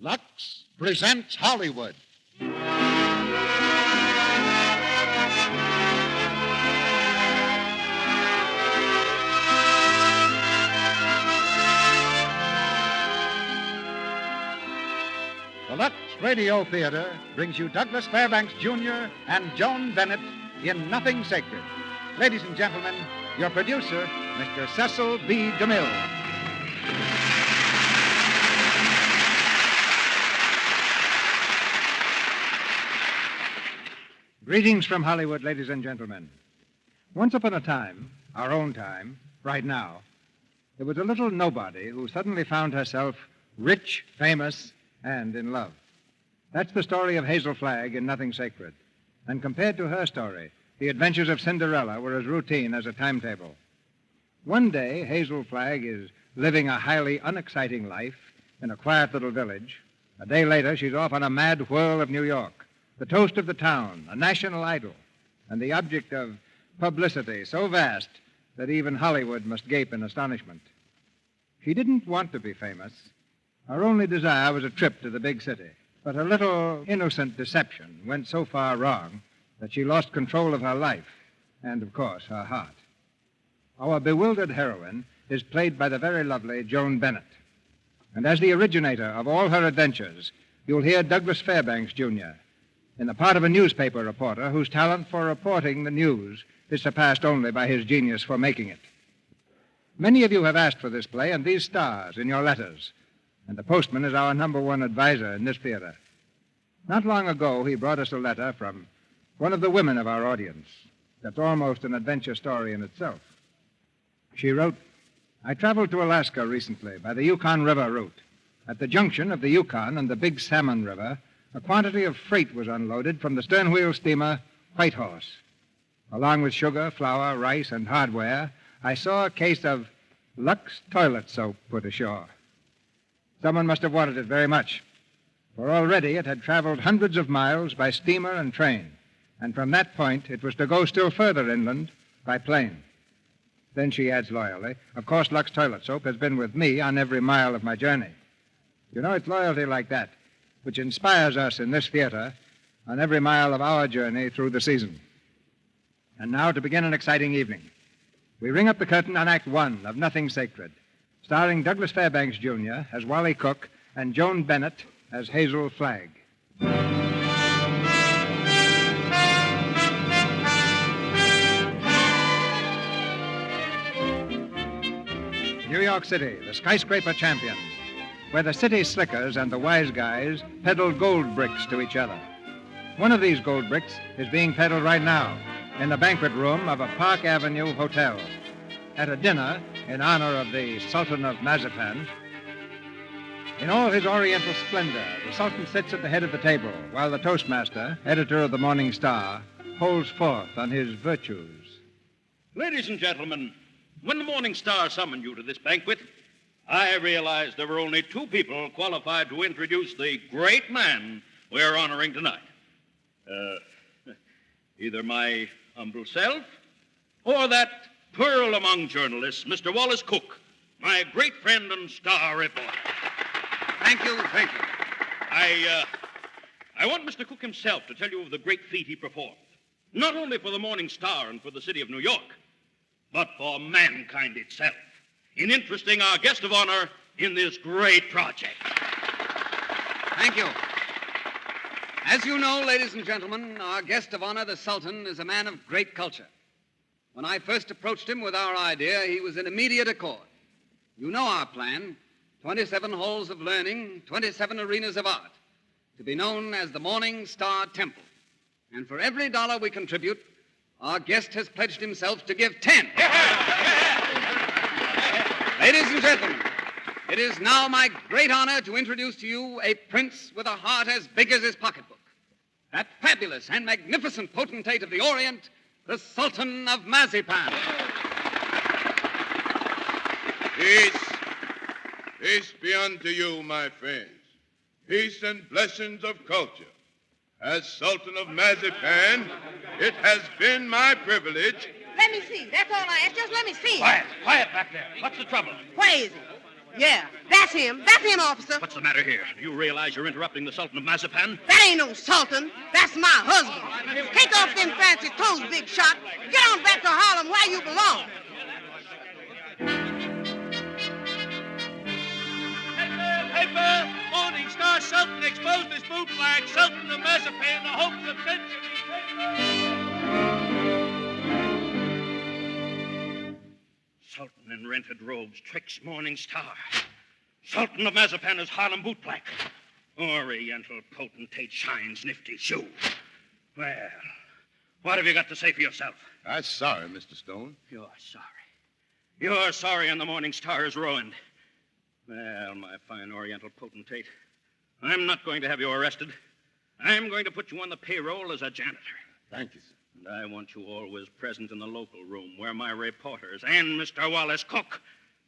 Lux presents Hollywood. The Lux Radio Theater brings you Douglas Fairbanks Jr. and Joan Bennett in Nothing Sacred. Ladies and gentlemen, your producer, Mr. Cecil B. DeMille. Greetings from Hollywood, ladies and gentlemen. Once upon a time, our own time, right now, there was a little nobody who suddenly found herself rich, famous, and in love. That's the story of Hazel Flagg in Nothing Sacred. And compared to her story, the adventures of Cinderella were as routine as a timetable. One day, Hazel Flagg is living a highly unexciting life in a quiet little village. A day later, she's off on a mad whirl of New York, the toast of the town, a national idol, and the object of publicity so vast that even Hollywood must gape in astonishment. She didn't want to be famous. Her only desire was a trip to the big city. But her little innocent deception went so far wrong that she lost control of her life and, of course, her heart. Our bewildered heroine is played by the very lovely Joan Bennett. And as the originator of all her adventures, you'll hear Douglas Fairbanks, Jr., in the part of a newspaper reporter whose talent for reporting the news is surpassed only by his genius for making it. Many of you have asked for this play and these stars in your letters, and the postman is our number one advisor in this theater. Not long ago, he brought us a letter from one of the women of our audience. That's almost an adventure story in itself. She wrote, I traveled to Alaska recently by the Yukon River route. At the junction of the Yukon and the Big Salmon River, a quantity of freight was unloaded from the stern-wheel steamer Whitehorse. Along with sugar, flour, rice, and hardware, I saw a case of Lux toilet soap put ashore. Someone must have wanted it very much, for already it had traveled hundreds of miles by steamer and train, and from that point it was to go still further inland by plane. Then she adds loyally, of course Lux toilet soap has been with me on every mile of my journey. You know, it's loyalty like that which inspires us in this theater on every mile of our journey through the season. And now to begin an exciting evening. We ring up the curtain on Act One of Nothing Sacred, starring Douglas Fairbanks, Jr. as Wally Cook and Joan Bennett as Hazel Flagg. New York City, the skyscraper champion, where the city slickers and the wise guys peddle gold bricks to each other. One of these gold bricks is being peddled right now in the banquet room of a Park Avenue hotel. At a dinner in honor of the Sultan of Mazapan, in all his oriental splendor, the Sultan sits at the head of the table, while the Toastmaster, editor of the Morning Star, holds forth on his virtues. Ladies and gentlemen, when the Morning Star summoned you to this banquet, I realized there were only two people qualified to introduce the great man we're honoring tonight. Either my humble self or that pearl among journalists, Mr. Wallace Cook, my great friend and star reporter. Thank you. I want Mr. Cook himself to tell you of the great feat he performed, not only for the Morning Star and for the city of New York, but for mankind itself, in interesting our guest of honor in this great project. Thank you. As you know, ladies and gentlemen, our guest of honor, the Sultan, is a man of great culture. When I first approached him with our idea, he was in immediate accord. You know our plan, 27 halls of learning, 27 arenas of art, to be known as the Morning Star Temple. And for every dollar we contribute, our guest has pledged himself to give 10. Ladies and gentlemen, it is now my great honor to introduce to you a prince with a heart as big as his pocketbook. That fabulous and magnificent potentate of the Orient, the Sultan of Mazapan. Peace be unto you, my friends. Peace and blessings of culture. As Sultan of Mazapan, it has been my privilege. Let me see. That's all I ask. Just let me see. Quiet back there. What's the trouble? Where is he? Yeah, that's him. That's him, officer. What's the matter here? Do you realize you're interrupting the Sultan of Mazapan? That ain't no sultan. That's my husband. Take off them fancy clothes, big shot. Get on back to Harlem where you belong. Paper! Morning Star Sultan exposed his boot flag. Sultan of Mazapan, the hopes of centuries. Sultan in rented robes tricks Morning Star. Sultan of Mazapan is Harlem boot black. Oriental potentate shines nifty shoe. Well, what have you got to say for yourself? I'm sorry, Mr. Stone. You're sorry. You're sorry, and the Morning Star is ruined. Well, my fine Oriental potentate, I'm not going to have you arrested. I'm going to put you on the payroll as a janitor. Thank you, sir. And I want you always present in the local room where my reporters and Mr. Wallace Cook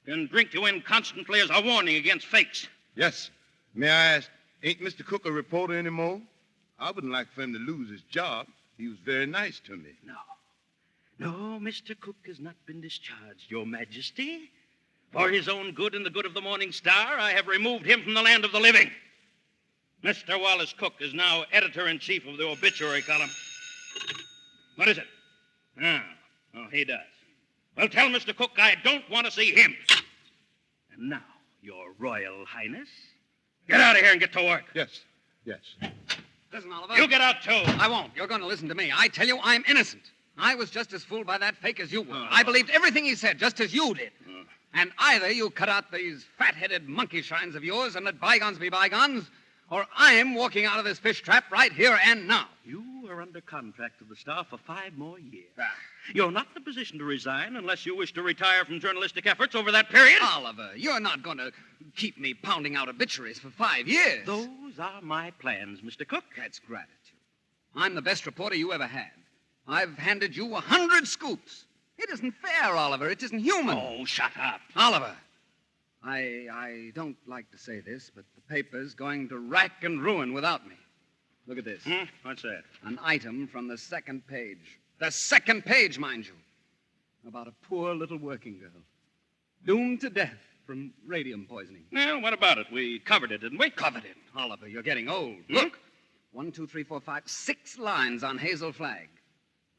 can drink you in constantly as a warning against fakes. Yes. May I ask, ain't Mr. Cook a reporter anymore? I wouldn't like for him to lose his job. He was very nice to me. No, Mr. Cook has not been discharged, Your Majesty. For his own good and the good of the Morning Star, I have removed him from the land of the living. Mr. Wallace Cook is now editor-in-chief of the obituary column. What is it? Oh, he does. Well, tell Mr. Cook I don't want to see him. And now, Your Royal Highness, get out of here and get to work. Yes. Yes. Listen, Oliver. You get out, too. I won't. You're going to listen to me. I tell you, I'm innocent. I was just as fooled by that fake as you were. I believed everything he said, just as you did. And either you cut out these fat-headed monkey shines of yours and let bygones be bygones, or I'm walking out of this fish trap right here and now. You are under contract to the Star for 5 more years. You're not in a position to resign unless you wish to retire from journalistic efforts over that period. Oliver, you're not going to keep me pounding out obituaries for 5 years. Those are my plans, Mr. Cook. That's gratitude. I'm the best reporter you ever had. I've handed you 100 scoops. It isn't fair, Oliver. It isn't human. Oh, shut up. Oliver, I don't like to say this, but the paper's going to rack and ruin without me. Look at this. What's that? An item from the second page. The second page, mind you. About a poor little working girl. Doomed to death from radium poisoning. Well, what about it? We covered it, didn't we? Covered it. Oliver, you're getting old. Look. 1, 2, 3, 4, 5, 6 lines on Hazel Flag.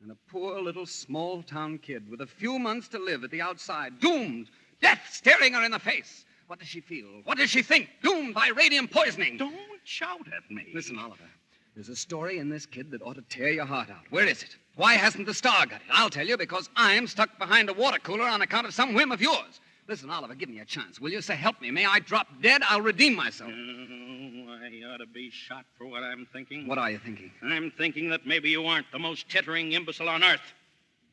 And a poor little small-town kid with a few months to live at the outside, doomed, death staring her in the face. What does she feel? What does she think? Doomed by radium poisoning. Don't shout at me. Listen, Oliver, there's a story in this kid that ought to tear your heart out. Where is it? Why hasn't the Star got it? I'll tell you, because I'm stuck behind a water cooler on account of some whim of yours. Listen, Oliver, give me a chance, will you? Say, help me. May I drop dead? I'll redeem myself. I ought to be shot for what I'm thinking. What are you thinking? I'm thinking that maybe you aren't the most tittering imbecile on earth.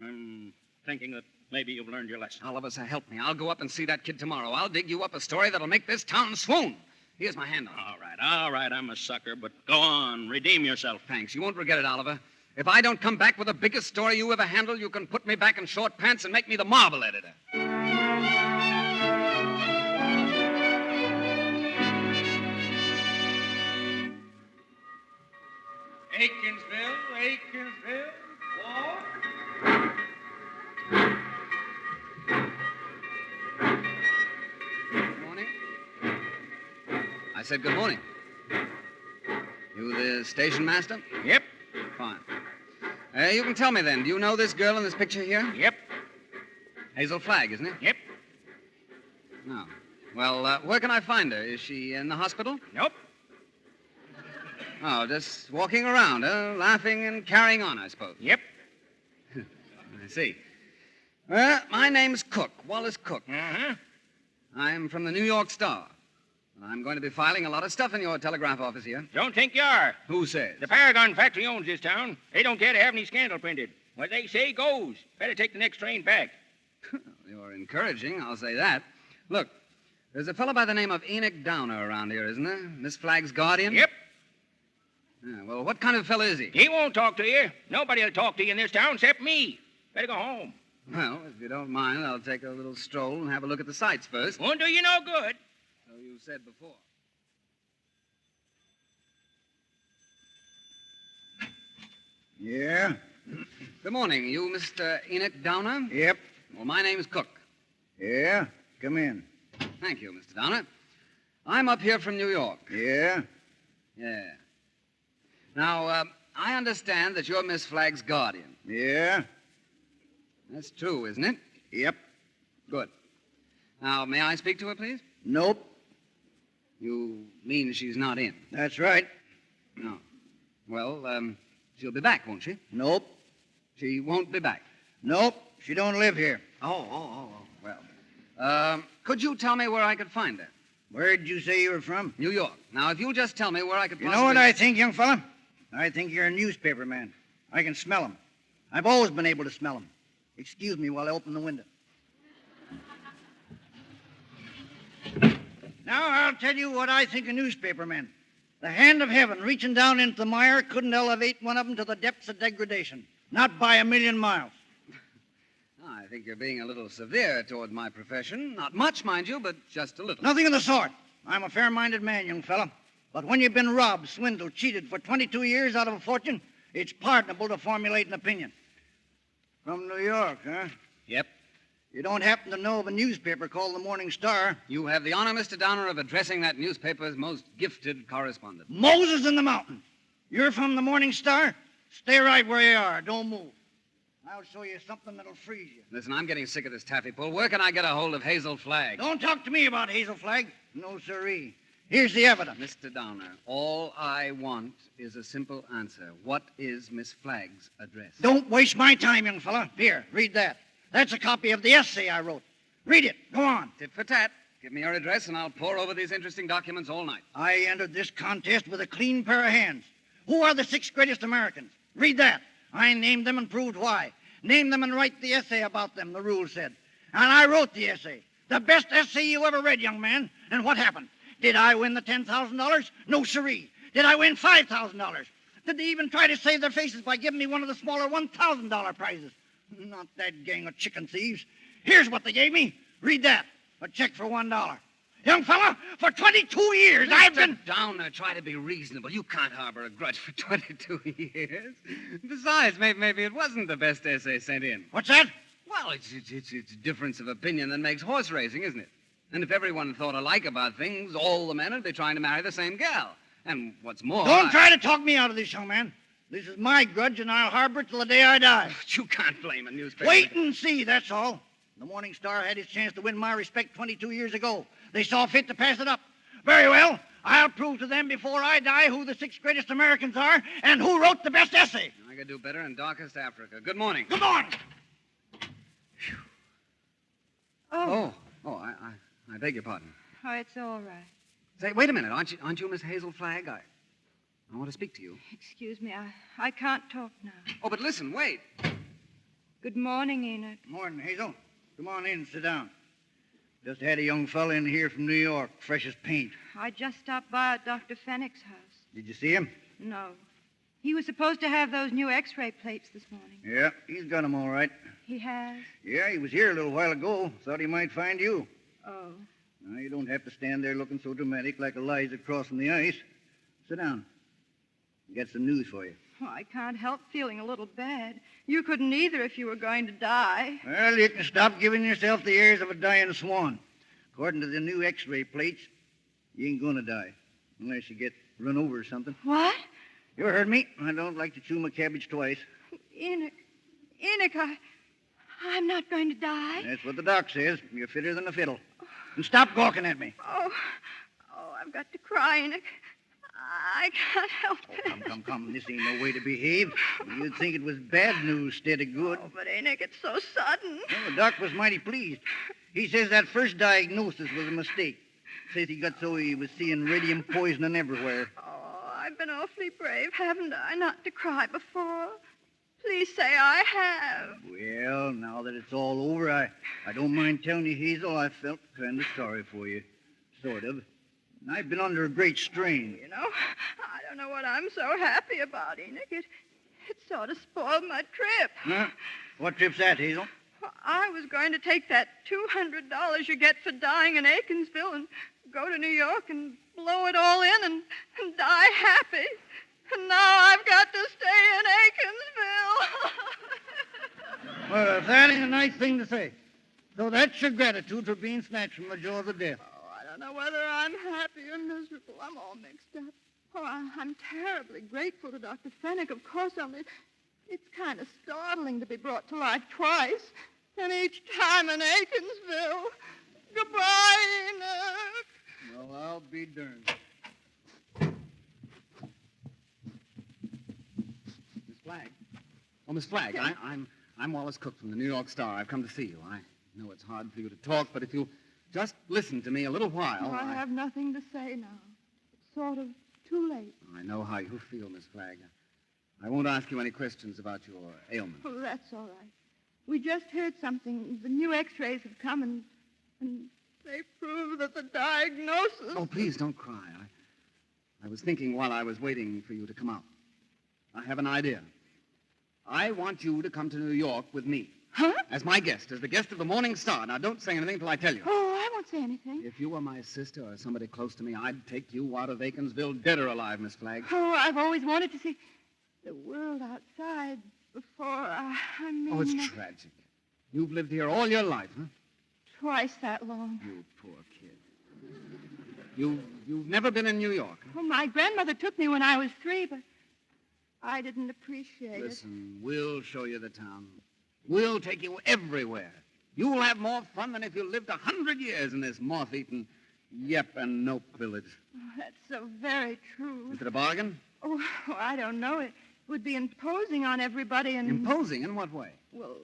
I'm thinking that maybe you've learned your lesson. Oliver, say, help me. I'll go up and see that kid tomorrow. I'll dig you up a story that'll make this town swoon. Here's my hand on it. All right. I'm a sucker, but go on. Redeem yourself. Thanks. You won't regret it, Oliver. If I don't come back with the biggest story you ever handled, you can put me back in short pants and make me the marble editor. Aikinsville, walk. Good morning. I said good morning. You the station master? Yep. Fine. You can tell me then, do you know this girl in this picture here? Yep. Hazel Flag, isn't it? Yep. No. Well, where can I find her? Is she in the hospital? Nope. Oh, just walking around, laughing and carrying on, I suppose. Yep. I see. Well, my name's Cook, Wallace Cook. Uh-huh. I'm from the New York Star. I'm going to be filing a lot of stuff in your telegraph office here. Don't think you are. Who says? The Paragon factory owns this town. They don't care to have any scandal printed. What they say goes. Better take the next train back. You're encouraging, I'll say that. Look, there's a fellow by the name of Enoch Downer around here, isn't there? Miss Flagg's guardian? Yep. Yeah, well, what kind of fellow is he? He won't talk to you. Nobody will talk to you in this town except me. Better go home. Well, if you don't mind, I'll take a little stroll and have a look at the sights first. Won't do you no good. So you said before. Yeah? Good morning. You Mr. Enoch Downer? Yep. Well, my name's Cook. Yeah? Come in. Thank you, Mr. Downer. I'm up here from New York. Yeah? Yeah. Now, I understand that you're Miss Flagg's guardian. Yeah? That's true, isn't it? Yep. Good. Now, may I speak to her, please? Nope. You mean she's not in? That's right. No. Well, she'll be back, won't she? Nope. She won't be back. Nope. She don't live here. Oh. Well, could you tell me where I could find her? Where'd you say you were from? New York. Now, if you'll just tell me where I could You possibly... know what I think, young fella? I think you're a newspaper man. I can smell 'em. I've always been able to smell 'em. Excuse me while I open the window. Now, I'll tell you what I think of newspaper men. The hand of heaven reaching down into the mire couldn't elevate one of them to the depths of degradation. Not by 1,000,000 miles. I think you're being a little severe toward my profession. Not much, mind you, but just a little. Nothing of the sort. I'm a fair-minded man, young fella. But when you've been robbed, swindled, cheated for 22 years out of a fortune, it's pardonable to formulate an opinion. From New York, huh? Yep. You don't happen to know of a newspaper called the Morning Star? You have the honor, Mr. Downer, of addressing that newspaper's most gifted correspondent. Moses in the mountain. You're from the Morning Star? Stay right where you are. Don't move. I'll show you something that'll freeze you. Listen, I'm getting sick of this taffy pull. Where can I get a hold of Hazel Flagg? Don't talk to me about Hazel Flagg. No, sirree. Here's the evidence. Mr. Downer, all I want is a simple answer. What is Miss Flagg's address? Don't waste my time, young fella. Here, read that. That's a copy of the essay I wrote. Read it. Go on. Tit for tat. Give me your address, and I'll pore over these interesting documents all night. I entered this contest with a clean pair of hands. Who are the 6 greatest Americans? Read that. I named them and proved why. Name them and write the essay about them, the rules said. And I wrote the essay. The best essay you ever read, young man. And what happened? Did I win the $10,000? No, siree. Did I win $5,000? Did they even try to save their faces by giving me one of the smaller $1,000 prizes? Not that gang of chicken thieves. Here's what they gave me. Read that. A check for $1. Young fella, for 22 years, I've been... Downer, try to be reasonable. You can't harbor a grudge for 22 years. Besides, maybe it wasn't the best essay sent in. What's that? Well, it's a difference of opinion that makes horse racing, isn't it? And if everyone thought alike about things, all the men would be trying to marry the same gal. And what's more... Don't try to talk me out of this, young man. This is my grudge, and I'll harbor it till the day I die. But you can't blame a newspaper. Wait and see, that's all. The Morning Star had its chance to win my respect 22 years ago. They saw fit to pass it up. Very well. I'll prove to them before I die who the 6 greatest Americans are and who wrote the best essay. I could do better in darkest Africa. Good morning. Good morning. Oh, I beg your pardon. Oh, it's all right. Say, wait a minute. Aren't you Miss Hazel Flagg? I want to speak to you. Excuse me, I can't talk now. Oh, but listen, wait. Good morning, Enoch. Morning, Hazel. Come on in and sit down. Just had a young fella in here from New York, fresh as paint. I just stopped by at Dr. Fennick's house. Did you see him? No. He was supposed to have those new x-ray plates this morning. Yeah, he's got 'em all right. He has? Yeah, he was here a little while ago. Thought he might find you. Oh. Now, you don't have to stand there looking so dramatic like Eliza crossing the ice. Sit down. I got some news for you. Oh, I can't help feeling a little bad. You couldn't either if you were going to die. Well, you can stop giving yourself the airs of a dying swan. According to the new x-ray plates, you ain't gonna die. Unless you get run over or something. What? You heard me. I don't like to chew my cabbage twice. Enoch, I'm not going to die. That's what the doc says. You're fitter than a fiddle. And stop gawking at me. Oh, I've got to cry, Enoch. I can't help it. Come. This ain't no way to behave. You'd think it was bad news instead of good. Oh, but Enoch, it's so sudden. Well, the doc was mighty pleased. He says that first diagnosis was a mistake. Says he got so he was seeing radium poisoning everywhere. Oh, I've been awfully brave, haven't I, not to cry before? Please say I have. Well, now that it's all over, I don't mind telling you, Hazel, I felt kind of sorry for you. Sort of. I've been under a great strain. You know, I don't know what I'm so happy about, Enoch. It sort of spoiled my trip. Huh? What trip's that, Hazel? Well, I was going to take that $200 you get for dying in Aikinsville and go to New York and blow it all in and die happy. And now I've got to stay in Aikinsville. Well, if that ain't a nice thing to say. So that's your gratitude for being snatched from the jaws of death. Oh, I don't know whether I'm happy or miserable. I'm all mixed up. Oh, I'm terribly grateful to Dr. Fennick, of course, only it's kind of startling to be brought to life twice, and each time in Aikinsville. Goodbye, Enoch. Well, I'll be darned. Miss Flagg. Oh, Miss Flagg, I'm Wallace Cook from the New York Star. I've come to see you. I know it's hard for you to talk, but if you'll just listen to me a little while... I have nothing to say now. It's sort of too late. I know how you feel, Miss Flagg. I won't ask you any questions about your ailment. Oh, that's all right. We just heard something. The new x-rays have come, and they prove that the diagnosis... Oh, please don't cry. I was thinking while I was waiting for you to come out. I have an idea. I want you to come to New York with me. Huh? As my guest, as the guest of the Morning Star. Now, don't say anything till I tell you. Oh, I won't say anything. If you were my sister or somebody close to me, I'd take you out of Aikinsville dead or alive, Miss Flagg. Oh, I've always wanted to see the world outside before I mean... Oh, it's tragic. You've lived here all your life, huh? Twice that long. You poor kid. You've never been in New York. Huh? Well, my grandmother took me when I was 3, but I didn't appreciate it. Listen, we'll show you the town. We'll take you everywhere. You'll have more fun than if you lived 100 years in this moth-eaten yep and nope village. Oh, that's so very true. Is it a bargain? Oh, I don't know. It would be imposing on everybody and... Imposing? In what way? Well,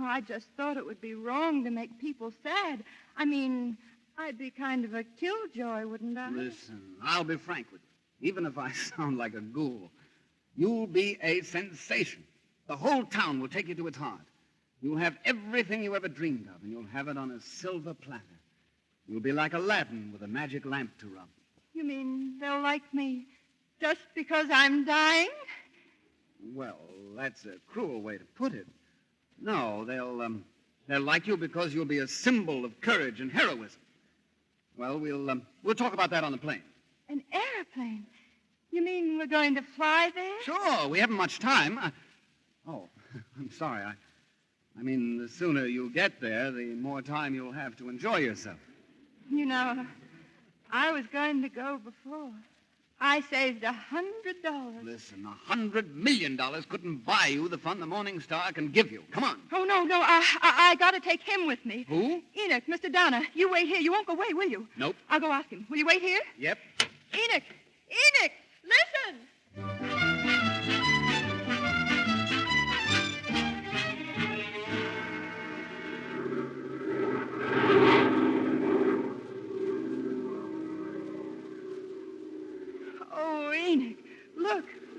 I just thought it would be wrong to make people sad. I mean, I'd be kind of a killjoy, wouldn't I? Listen, I'll be frank with you. Even if I sound like a ghoul, you'll be a sensation. The whole town will take you to its heart. You'll have everything you ever dreamed of, and you'll have it on a silver platter. You'll be like Aladdin with a magic lamp to rub. You mean they'll like me just because I'm dying? Well, that's a cruel way to put it. No, they'll like you because you'll be a symbol of courage and heroism. Well, we'll talk about that on the plane. An airplane? You mean we're going to fly there? Sure, we haven't much time. Oh, I'm sorry. I mean, the sooner you get there, the more time you'll have to enjoy yourself. You know, I was going to go before. I saved $100. Listen, $100 million couldn't buy you the fun the Morning Star can give you. Come on. Oh, no, I got to take him with me. Who? Enoch, Mr. Donna. You wait here. You won't go away, will you? Nope. I'll go ask him. Will you wait here? Yep. Enoch! Enoch! Listen! Oh, Enoch,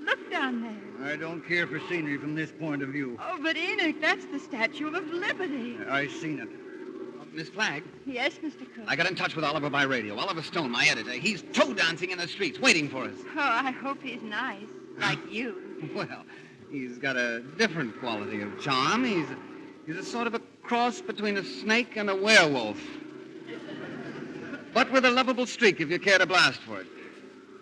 look down there. I don't care for scenery from this point of view. Oh, but Enoch, that's the Statue of Liberty. I seen it. Miss Flagg, Yes, Mr. Cook. I got in touch with Oliver by radio. Oliver Stone, my editor. He's toe dancing in the streets, waiting for us. Oh, I hope he's nice, like you. Well, he's got a different quality of charm. He's a sort of a cross between a snake and a werewolf. But with a lovable streak, if you care to blast for it.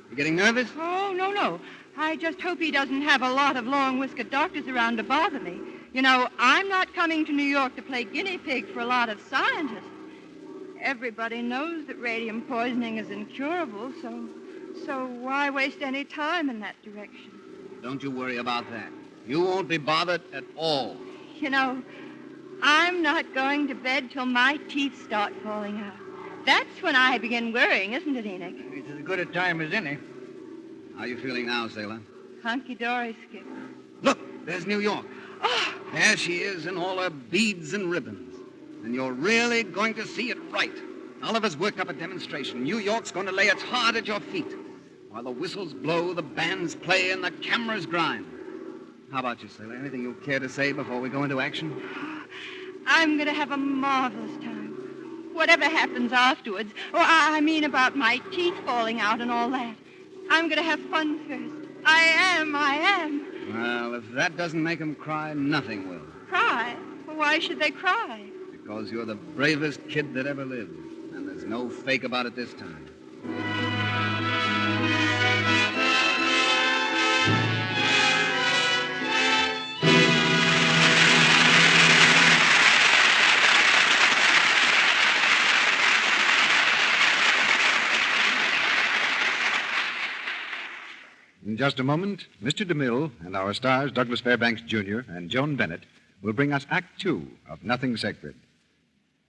You getting nervous? Oh, no. I just hope he doesn't have a lot of long-whiskered doctors around to bother me. You know, I'm not coming to New York to play guinea pig for a lot of scientists. Everybody knows that radium poisoning is incurable, so why waste any time in that direction? Don't you worry about that. You won't be bothered at all. You know, I'm not going to bed till my teeth start falling out. That's when I begin worrying, isn't it, Enoch? It's as good a time as any. How are you feeling now, sailor? Hunky-dory, Skipper. Look, there's New York. Oh, There she is in all her beads and ribbons. And you're really going to see it right. Oliver's worked up a demonstration. New York's going to lay its heart at your feet. While the whistles blow, the bands play, and the cameras grind. How about you, sailor? Anything you care to say before we go into action? I'm going to have a marvelous time. Whatever happens afterwards, or I mean about my teeth falling out and all that, I'm going to have fun first. I am. Well, if that doesn't make them cry, nothing will. Cry? Why should they cry? Because you're the bravest kid that ever lived. And there's no fake about it this time. In just a moment, Mr. DeMille and our stars, Douglas Fairbanks Jr. and Joan Bennett, will bring us Act Two of Nothing Sacred.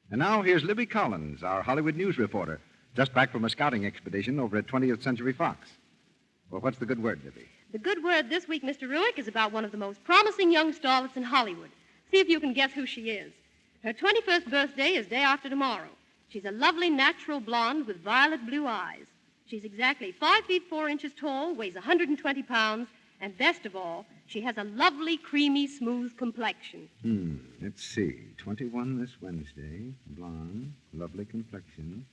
And now here's Libby Collins, our Hollywood news reporter, just back from a scouting expedition over at 20th Century Fox. Well, what's the good word, Libby? The good word this week, Mr. Ruick, is about one of the most promising young starlets in Hollywood. See if you can guess who she is. Her 21st birthday is day after tomorrow. She's a lovely natural blonde with violet blue eyes. She's exactly 5 feet 4 inches tall, weighs 120 pounds, and best of all, she has a lovely, creamy, smooth complexion. Let's see. 21 this Wednesday. Blonde, lovely complexion.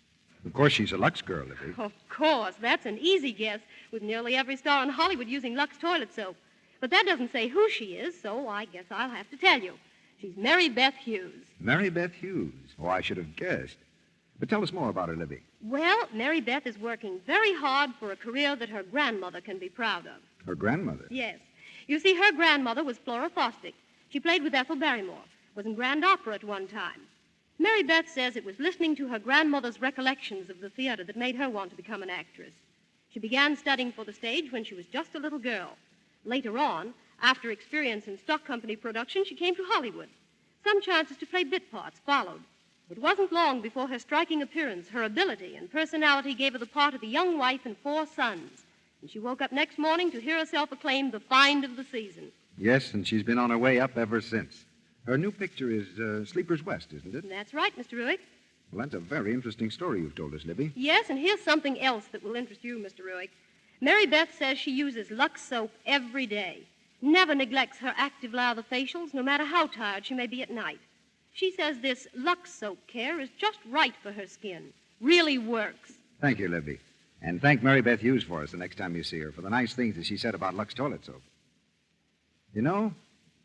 Of course, she's a Lux girl, Libby. Of course, that's an easy guess, with nearly every star in Hollywood using Lux toilet soap. But that doesn't say who she is, so I guess I'll have to tell you. She's Mary Beth Hughes. Mary Beth Hughes. Oh, I should have guessed. But tell us more about her, Libby. Well, Mary Beth is working very hard for a career that her grandmother can be proud of. Her grandmother? Yes. You see, her grandmother was Flora Fosdick. She played with Ethel Barrymore, was in Grand Opera at one time. Mary Beth says it was listening to her grandmother's recollections of the theater that made her want to become an actress. She began studying for the stage when she was just a little girl. Later on, after experience in stock company production, she came to Hollywood. Some chances to play bit parts followed. It wasn't long before her striking appearance, her ability, and personality gave her the part of a young wife and 4 sons. And she woke up next morning to hear herself acclaimed the find of the season. Yes, and she's been on her way up ever since. Her new picture is Sleepers West, isn't it? That's right, Mr. Ruick. Well, that's a very interesting story you've told us, Libby. Yes, and here's something else that will interest you, Mr. Ruick. Mary Beth says she uses Lux soap every day. Never neglects her active lather facials, no matter how tired she may be at night. She says this Lux soap care is just right for her skin. Really works. Thank you, Libby. And thank Mary Beth Hughes for us the next time you see her for the nice things that she said about Lux toilet soap. You know,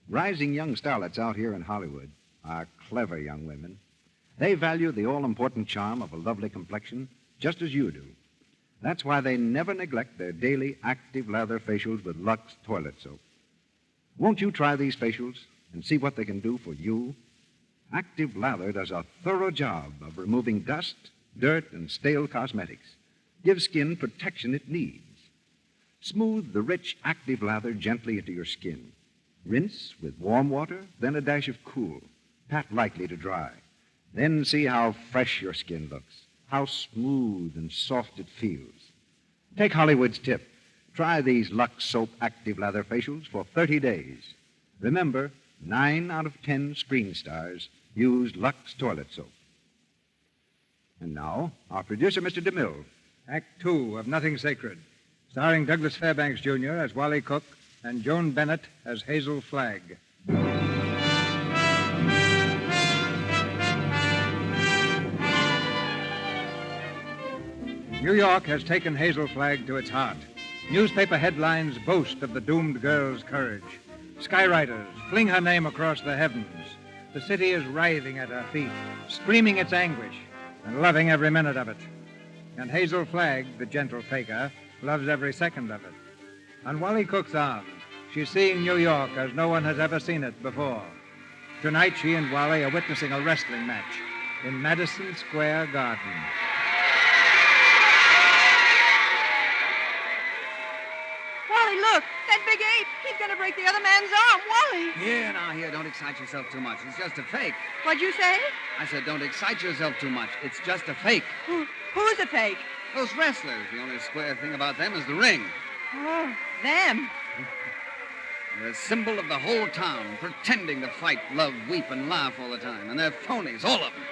rising young starlets out here in Hollywood are clever young women. They value the all-important charm of a lovely complexion just as you do. That's why they never neglect their daily active lather facials with Lux toilet soap. Won't you try these facials and see what they can do for you? Active lather does a thorough job of removing dust, dirt, and stale cosmetics. Gives skin protection it needs. Smooth the rich active lather gently into your skin. Rinse with warm water, then a dash of cool. Pat lightly to dry. Then see how fresh your skin looks, how smooth and soft it feels. Take Hollywood's tip. Try these Lux Soap Active Lather Facials for 30 days. Remember, 9 out of 10 screen stars use Lux toilet soap. And now, our producer, Mr. DeMille. Act Two of Nothing Sacred, starring Douglas Fairbanks Jr. as Wally Cook and Joan Bennett as Hazel Flagg. New York has taken Hazel Flagg to its heart. Newspaper headlines boast of the doomed girl's courage. Skywriters fling her name across the heavens. The city is writhing at her feet, screaming its anguish, and loving every minute of it. And Hazel Flagg, the gentle faker, loves every second of it. On Wally Cook's arm, she's seeing New York as no one has ever seen it before. Tonight, she and Wally are witnessing a wrestling match in Madison Square Garden. Wally, look, that big ape. He's going to break the other man's arm. Wally. Here, don't excite yourself too much. It's just a fake. What'd you say? I said, don't excite yourself too much. It's just a fake. Who's a fake? Those wrestlers, the only square thing about them is the ring. Oh, them. They're a symbol of the whole town, pretending to fight, love, weep, and laugh all the time. And they're phonies, all of them.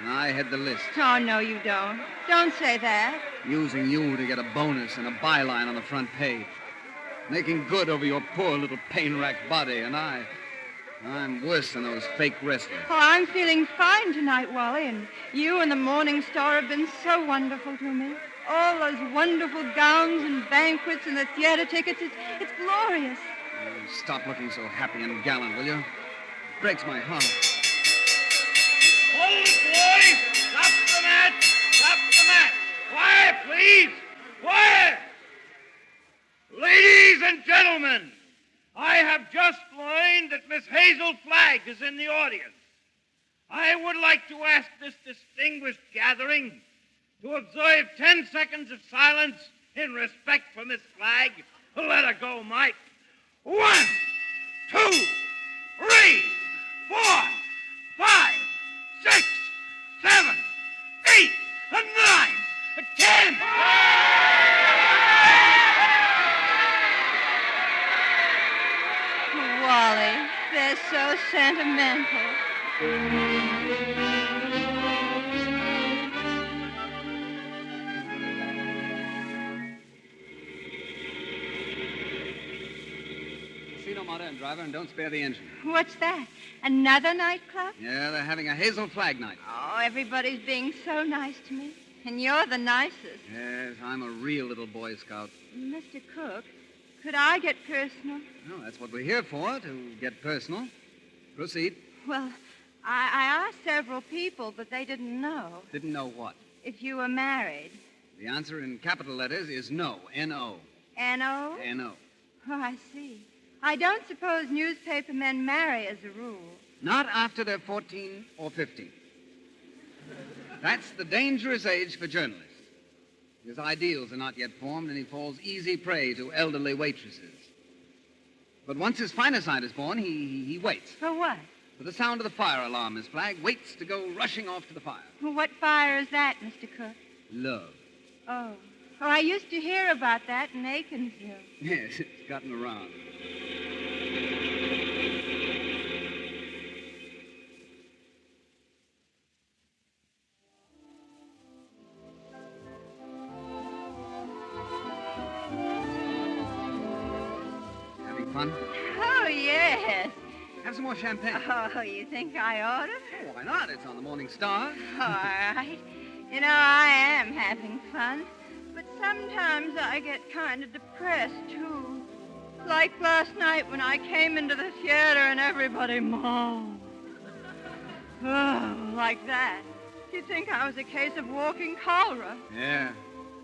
And I had the list. Oh, no, you don't. Don't say that. Using you to get a bonus and a byline on the front page. Making good over your poor little pain-racked body. And I'm worse than those fake wrestlers. Oh, I'm feeling fine tonight, Wally, and you and the Morning Star have been so wonderful to me. All those wonderful gowns and banquets and the theater tickets, it's glorious. Oh, stop looking so happy and gallant, will you? It breaks my heart. Hold it, boys! Stop the match! Stop the match! Quiet, please! Quiet! Ladies and gentlemen, I have just learned that Miss Hazel Flagg is in the audience. I would like to ask this distinguished gathering to observe 10 seconds of silence in respect for Miss Flagg, Let her go, Mike. 1, 2, 3, 4, 5, 6, 7, 8, 9, 10. Wally, they're so sentimental. Casino motor and driver, and don't spare the engine. What's that? Another nightclub? Yeah, they're having a Hazel Flag night. Oh, everybody's being so nice to me. And you're the nicest. Yes, I'm a real little Boy Scout. Mr. Cook, could I get personal? No, that's what we're here for, to get personal. Proceed. Well, I asked several people, but they didn't know Didn't know what? if you were married. The answer in capital letters is no. N-O. N.O.? N-O. Oh, I see. I don't suppose newspaper men marry as a rule. Not after they're 14 or 15. That's the dangerous age for journalists. His ideals are not yet formed, and he falls easy prey to elderly waitresses. But once his finer side is born, he waits. For what? For the sound of the fire alarm, Miss Flagg waits to go rushing off to the fire. What fire is that, Mr. Cook? Love. Oh. Oh, I used to hear about that in Aikinsville. Yes, it's gotten around. Having fun? Oh, yes. Have some more champagne. Oh, you think I ought to? Oh, why not? It's on the Morning Star. All right. You know, I am having fun, but sometimes I get kind of depressed, too. Like last night when I came into the theater and everybody moaned. Oh, like that. You'd think I was a case of walking cholera. Yeah.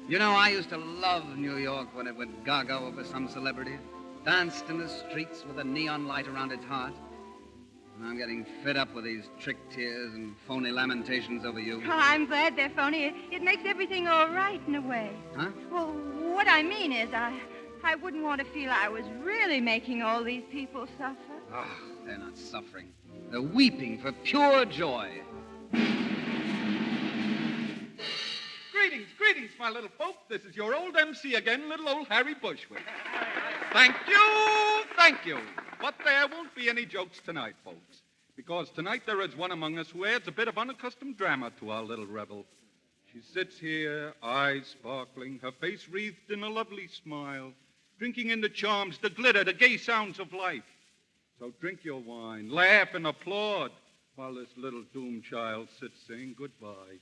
You know, I used to love New York when it went gaga over some celebrity. Danced in the streets with a neon light around its heart. And I'm getting fed up with these trick tears and phony lamentations over you. Oh, I'm glad they're phony. It makes everything all right in a way. Huh? Well, what I mean is I wouldn't want to feel I was really making all these people suffer. Oh, they're not suffering. They're weeping for pure joy. Greetings, my little folk. This is your old MC again, little old Harry Bushwick. Thank you. But there won't be any jokes tonight, folks, because tonight there is one among us who adds a bit of unaccustomed drama to our little revel. She sits here, eyes sparkling, her face wreathed in a lovely smile, drinking in the charms, the glitter, the gay sounds of life. So drink your wine, laugh and applaud, while this little doomed child sits saying goodbye.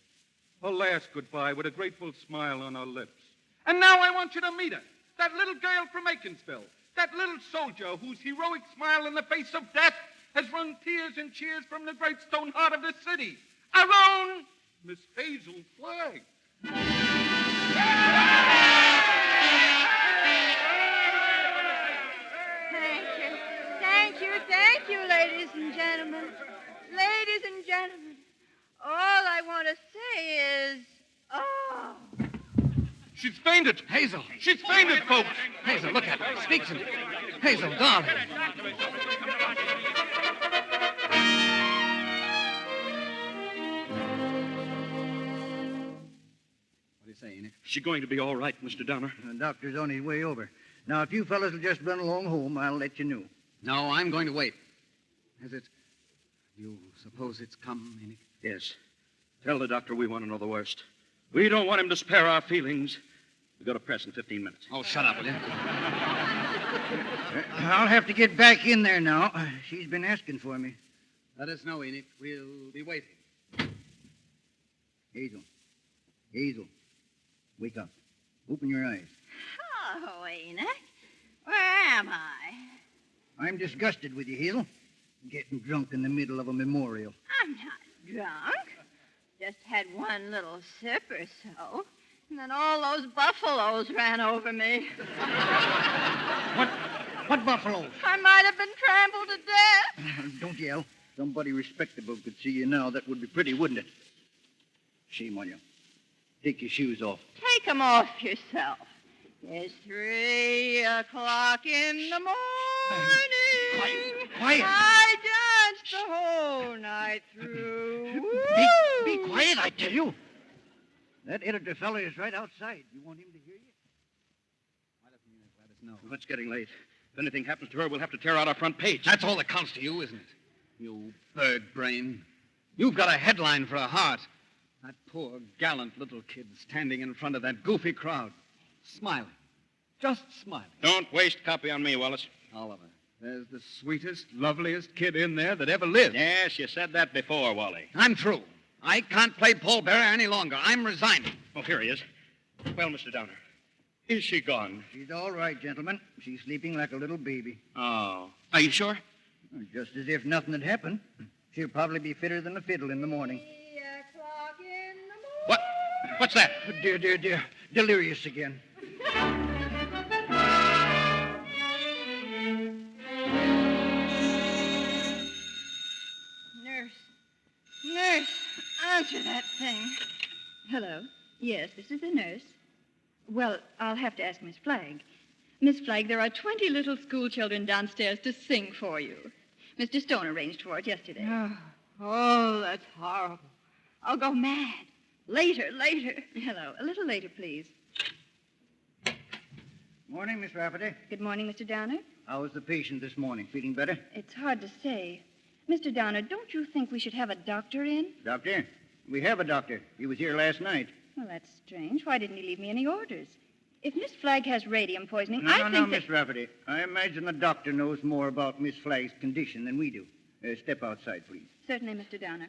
Her last goodbye with a grateful smile on her lips. And now I want you to meet her, that little girl from Aikinsville, that little soldier whose heroic smile in the face of death has wrung tears and cheers from the great stone heart of the city. Our own Miss Hazel Flagg. Thank you, ladies and gentlemen. Ladies and gentlemen, all I want to say is, oh. She's fainted. Hazel. She's fainted, folks. Hazel, look at her. Speak to me. Hazel, darling. What do you say, Enoch? She's going to be all right, Mr. Donner. The doctor's on his way over. Now, if you fellas will just run along home, I'll let you know. No, I'm going to wait. Is it... You suppose it's come, Enoch? Yes. Tell the doctor we want to know the worst. We don't want him to spare our feelings. We've got a press in 15 minutes. Oh, shut up, will you? I'll have to get back in there now. She's been asking for me. Let us know, Enoch. We'll be waiting. Hazel. Wake up. Open your eyes. Oh, Enoch. Where am I? I'm disgusted with you, Hazel. Getting drunk in the middle of a memorial. I'm not drunk. Just had one little sip or so. And then all those buffaloes ran over me. What buffaloes? I might have been trampled to death. Don't yell. Somebody respectable could see you now. That would be pretty, wouldn't it? Shame on you. Take your shoes off. Take 'em off yourself. There's 3 o'clock in the morning. Quiet. I danced the whole night through. Be quiet, I tell you. That editor fellow is right outside. You want him to hear you? Let us know. Well, it's getting late. If anything happens to her, we'll have to tear out our front page. That's all that counts to you, isn't it? You bird brain. You've got a headline for a heart. That poor, gallant little kid standing in front of that goofy crowd. Smiling. Just smiling. Don't waste copy on me, Wallace. Oliver, there's the sweetest, loveliest kid in there that ever lived. Yes, you said that before, Wally. I'm through. I can't play Paul Bearer any longer. I'm resigning. Oh, here he is. Well, Mr. Downer, is she gone? She's all right, gentlemen. She's sleeping like a little baby. Oh. Are you sure? Just as if nothing had happened. She'll probably be fitter than a fiddle in the morning. What? What's that? Dear, dear, dear. Delirious again. Nurse, answer that thing. Hello. Yes, this is the nurse. Well, I'll have to ask Miss Flagg. Miss Flagg, there are 20 little school children downstairs to sing for you. Mr. Stone arranged for it yesterday. Oh, that's horrible. I'll go mad. Later. Hello. A little later, please. Morning, Miss Rafferty. Good morning, Mr. Downer. How was the patient this morning? Feeling better? It's hard to say. Mr. Downer, don't you think we should have a doctor in? Doctor? We have a doctor. He was here last night. Well, that's strange. Why didn't he leave me any orders? If Miss Flagg has radium poisoning, I think No, that... Miss Rafferty. I imagine the doctor knows more about Miss Flagg's condition than we do. Step outside, please. Certainly, Mr. Downer.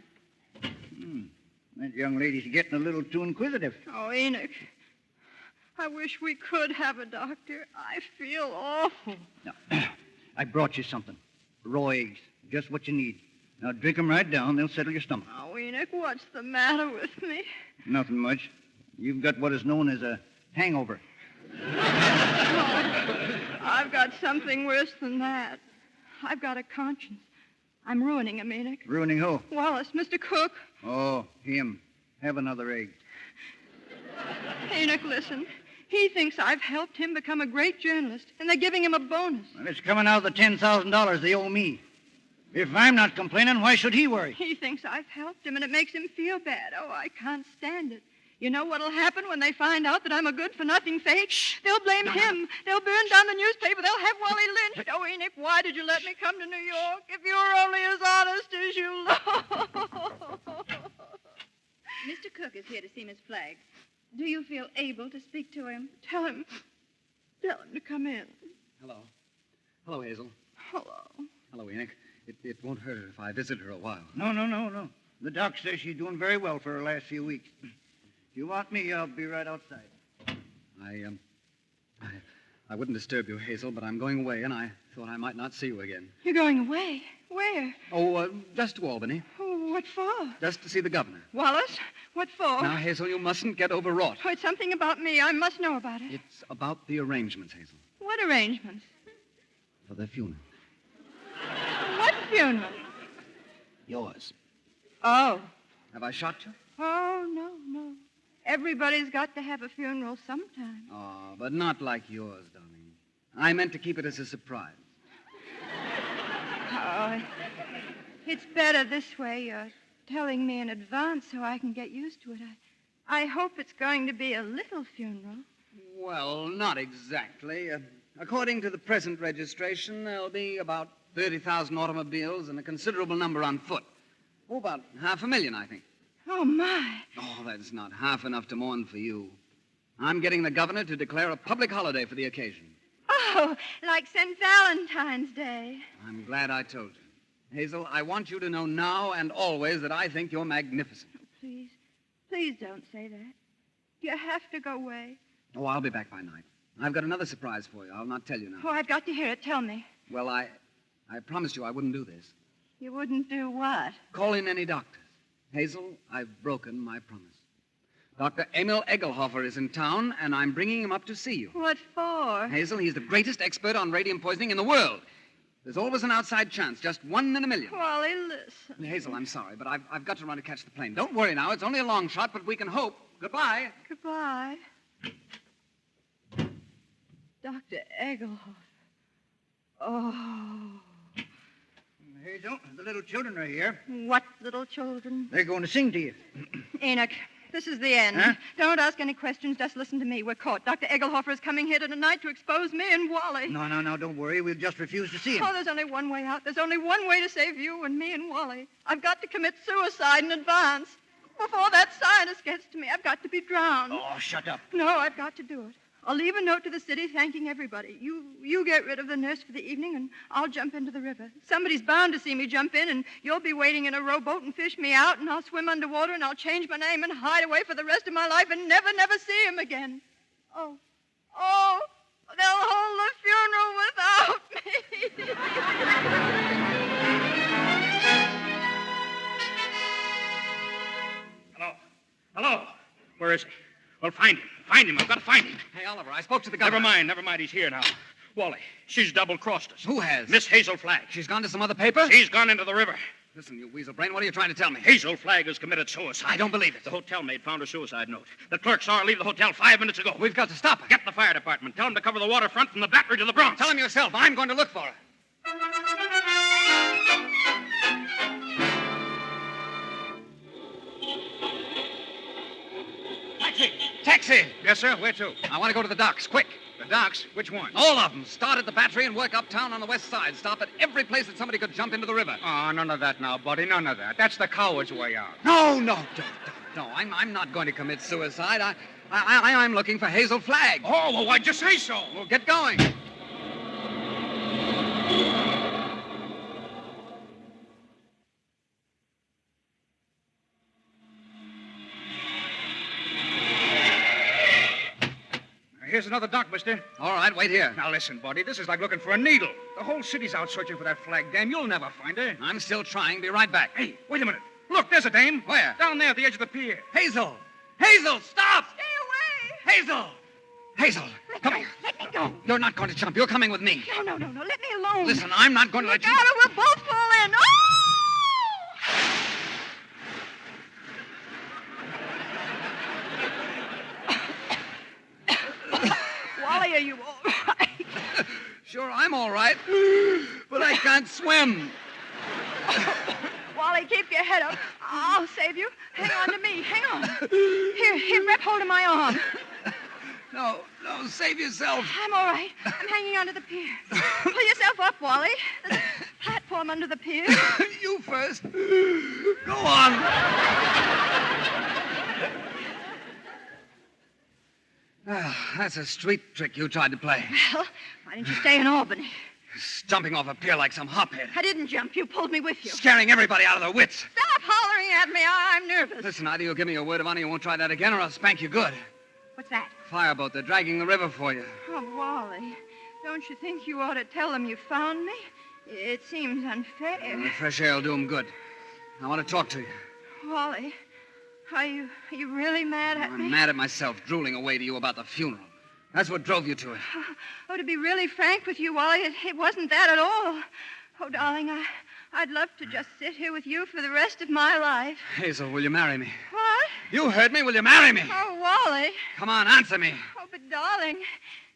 That young lady's getting a little too inquisitive. Oh, Enoch, I wish we could have a doctor. I feel awful. Now, I brought you something. Raw eggs. Just what you need. Now, drink 'em right down. They'll settle your stomach. Oh, Enoch, what's the matter with me? Nothing much. You've got what is known as a hangover. I've got something worse than that. I've got a conscience. I'm ruining him, Enoch. Ruining who? Wallace, Mr. Cook. Oh, him. Have another egg. Enoch, listen. He thinks I've helped him become a great journalist, and they're giving him a bonus. Well, it's coming out of the $10,000 they owe me. If I'm not complaining, why should he worry? He thinks I've helped him, and it makes him feel bad. Oh, I can't stand it. You know what'll happen when they find out that I'm a good-for-nothing fake? They'll blame him. They'll burn down the newspaper. They'll have Wally lynched. Oh, Enoch, why did you let me come to New York if you were only as honest as you look? Mr. Cook is here to see Miss Flagg. Do you feel able to speak to him? Tell him to come in. Hello. Hello, Hazel. Hello. Hello, Enoch. It won't hurt her if I visit her a while. No. The doc says she's doing very well for her last few weeks. If you want me, I'll be right outside. I wouldn't disturb you, Hazel, but I'm going away, and I thought I might not see you again. You're going away? Where? Oh, just to Albany. Oh, what for? Just to see the governor. Wallace, what for? Now, Hazel, you mustn't get overwrought. Oh, it's something about me. I must know about it. It's about the arrangements, Hazel. What arrangements? For the funeral. What funeral? Yours. Oh. Have I shot you? Oh, no. Everybody's got to have a funeral sometime. Oh, but not like yours, darling. I meant to keep it as a surprise. Oh, it's better this way. You're telling me in advance so I can get used to it. I hope it's going to be a little funeral. Well, not exactly. According to the present registration, there'll be about 30,000 automobiles and a considerable number on foot. Oh, about 500,000, I think. Oh, my. Oh, that's not half enough to mourn for you. I'm getting the governor to declare a public holiday for the occasion. Oh, like St. Valentine's Day. I'm glad I told you. Hazel, I want you to know now and always that I think you're magnificent. Oh, please don't say that. You have to go away. Oh, I'll be back by night. I've got another surprise for you. I'll not tell you now. Oh, I've got to hear it. Tell me. Well, I promised you I wouldn't do this. You wouldn't do what? Call in any doctors. Hazel, I've broken my promise. Dr. Emil Egelhofer is in town, and I'm bringing him up to see you. What for? Hazel, he's the greatest expert on radium poisoning in the world. There's always an outside chance, just 1 in a million. Wally, listen. Hazel, I'm sorry, but I've got to run to catch the plane. Don't worry now. It's only a long shot, but we can hope. Goodbye. Goodbye. Dr. Egelhoff. Oh. Hazel, the little children are here. What little children? They're going to sing to you. Enoch, this is the end. Huh? Don't ask any questions. Just listen to me. We're caught. Dr. Egelhofer is coming here tonight to expose me and Wally. No, don't worry. We'll just refuse to see him. Oh, there's only one way out. There's only one way to save you and me and Wally. I've got to commit suicide in advance. Before that scientist gets to me, I've got to be drowned. Oh, shut up. No, I've got to do it. I'll leave a note to the city thanking everybody. You get rid of the nurse for the evening, and I'll jump into the river. Somebody's bound to see me jump in, and you'll be waiting in a rowboat and fish me out, and I'll swim underwater, and I'll change my name and hide away for the rest of my life and never see him again. Oh, they'll hold the funeral without me. Hello. Where is he? Well, find him. I've got to find him. Hey, Oliver, I spoke to the governor. Never mind. He's here now. Wally, she's double-crossed us. Who has? Miss Hazel Flagg. She's gone to some other paper? She's gone into the river. Listen, you weasel brain, what are you trying to tell me? Hazel Flagg has committed suicide. I don't believe it. The hotel maid found her suicide note. The clerk saw her leave the hotel 5 minutes ago. We've got to stop her. Get the fire department. Tell them to cover the waterfront from the Battery to the Bronx. Tell him yourself. I'm going to look for her. Taxi! Yes, sir. Where to? I want to go to the docks, quick. The docks? Which one? All of them. Start at the Battery and work uptown on the west side. Stop at every place that somebody could jump into the river. Oh, none of that now, buddy. None of that. That's the coward's way out. No. I'm not going to commit suicide. I'm looking for Hazel Flagg. Oh, well, why'd you say so? Well, get going. Here's another dock, mister. All right, wait here. Now, listen, buddy. This is like looking for a needle. The whole city's out searching for that Flagg dame. You'll never find her. I'm still trying. Be right back. Hey, wait a minute. Look, there's a dame. Where? Down there at the edge of the pier. Hazel! Hazel, stop! Stay away! Hazel! Come on. Let me go. You're not going to jump. You're coming with me. No. Let me alone. Listen, I'm not going to let Look you... out or we'll both fall in. Wally, are you all right? Sure, I'm all right. But I can't swim. Wally, keep your head up. I'll save you. Hang on to me. Hang on. Here, grab hold of my arm. No, save yourself. I'm all right. I'm hanging onto the pier. Pull yourself up, Wally. There's a platform under the pier. You first. Go on. That's a street trick you tried to play. Well, why didn't you stay in Albany? Jumping off a pier like some hophead. I didn't jump. You pulled me with you. Scaring everybody out of their wits. Stop hollering at me. I'm nervous. Listen, either you'll give me your word of honor you won't try that again, or I'll spank you good. What's that? Fireboat. They're dragging the river for you. Oh, Wally, don't you think you ought to tell them you found me? It seems unfair. The fresh air will do them good. I want to talk to you. Wally, are you really mad at me? I'm mad at myself, drooling away to you about the funeral. That's what drove you to it. Oh, to be really frank with you, Wally, it wasn't that at all. Oh, darling, I'd love to just sit here with you for the rest of my life. Hazel, will you marry me? What? You heard me. Will you marry me? Oh, Wally. Come on, answer me. Oh, but darling,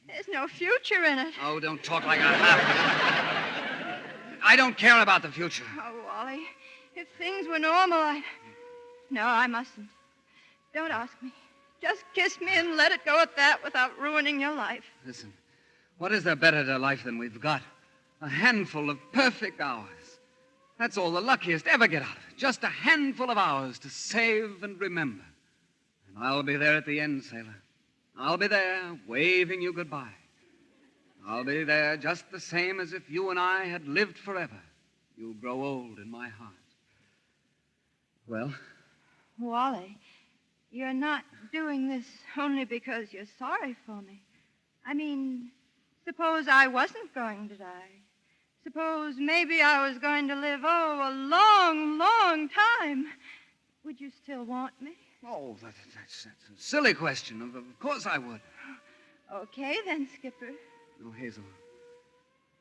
there's no future in it. Oh, don't talk like a half. I don't care about the future. Oh, Wally, if things were normal, No, I mustn't. Don't ask me. Just kiss me and let it go at that without ruining your life. Listen, what is there better to life than we've got? A handful of perfect hours. That's all the luckiest ever get out of it. Just a handful of hours to save and remember. And I'll be there at the end, sailor. I'll be there waving you goodbye. I'll be there just the same as if you and I had lived forever. You'll grow old in my heart. Well? Wally, you're not doing this only because you're sorry for me. I mean, suppose I wasn't going to die. Suppose maybe I was going to live, a long, long time. Would you still want me? Oh, that's a silly question. Of course I would. Okay, then, Skipper. No, Hazel.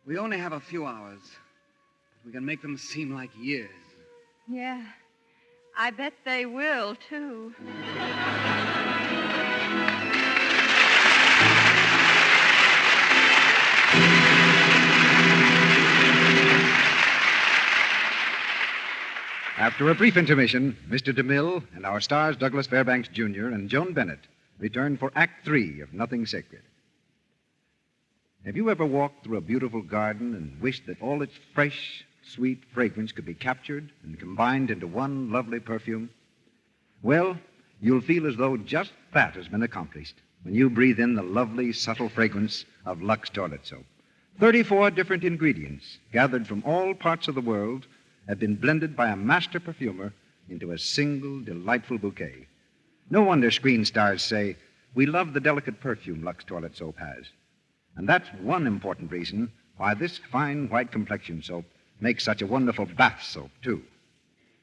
We only have a few hours, but we can make them seem like years. Yeah, I bet they will, too. After a brief intermission, Mr. DeMille and our stars Douglas Fairbanks Jr. and Joan Bennett return for Act 3 of Nothing Sacred. Have you ever walked through a beautiful garden and wished that all its fresh, sweet fragrance could be captured and combined into one lovely perfume? Well, you'll feel as though just that has been accomplished when you breathe in the lovely, subtle fragrance of Lux toilet soap. 34 different ingredients gathered from all parts of the world have been blended by a master perfumer into a single delightful bouquet. No wonder screen stars say, "We love the delicate perfume Lux toilet soap has." And that's one important reason why this fine white complexion soap makes such a wonderful bath soap, too.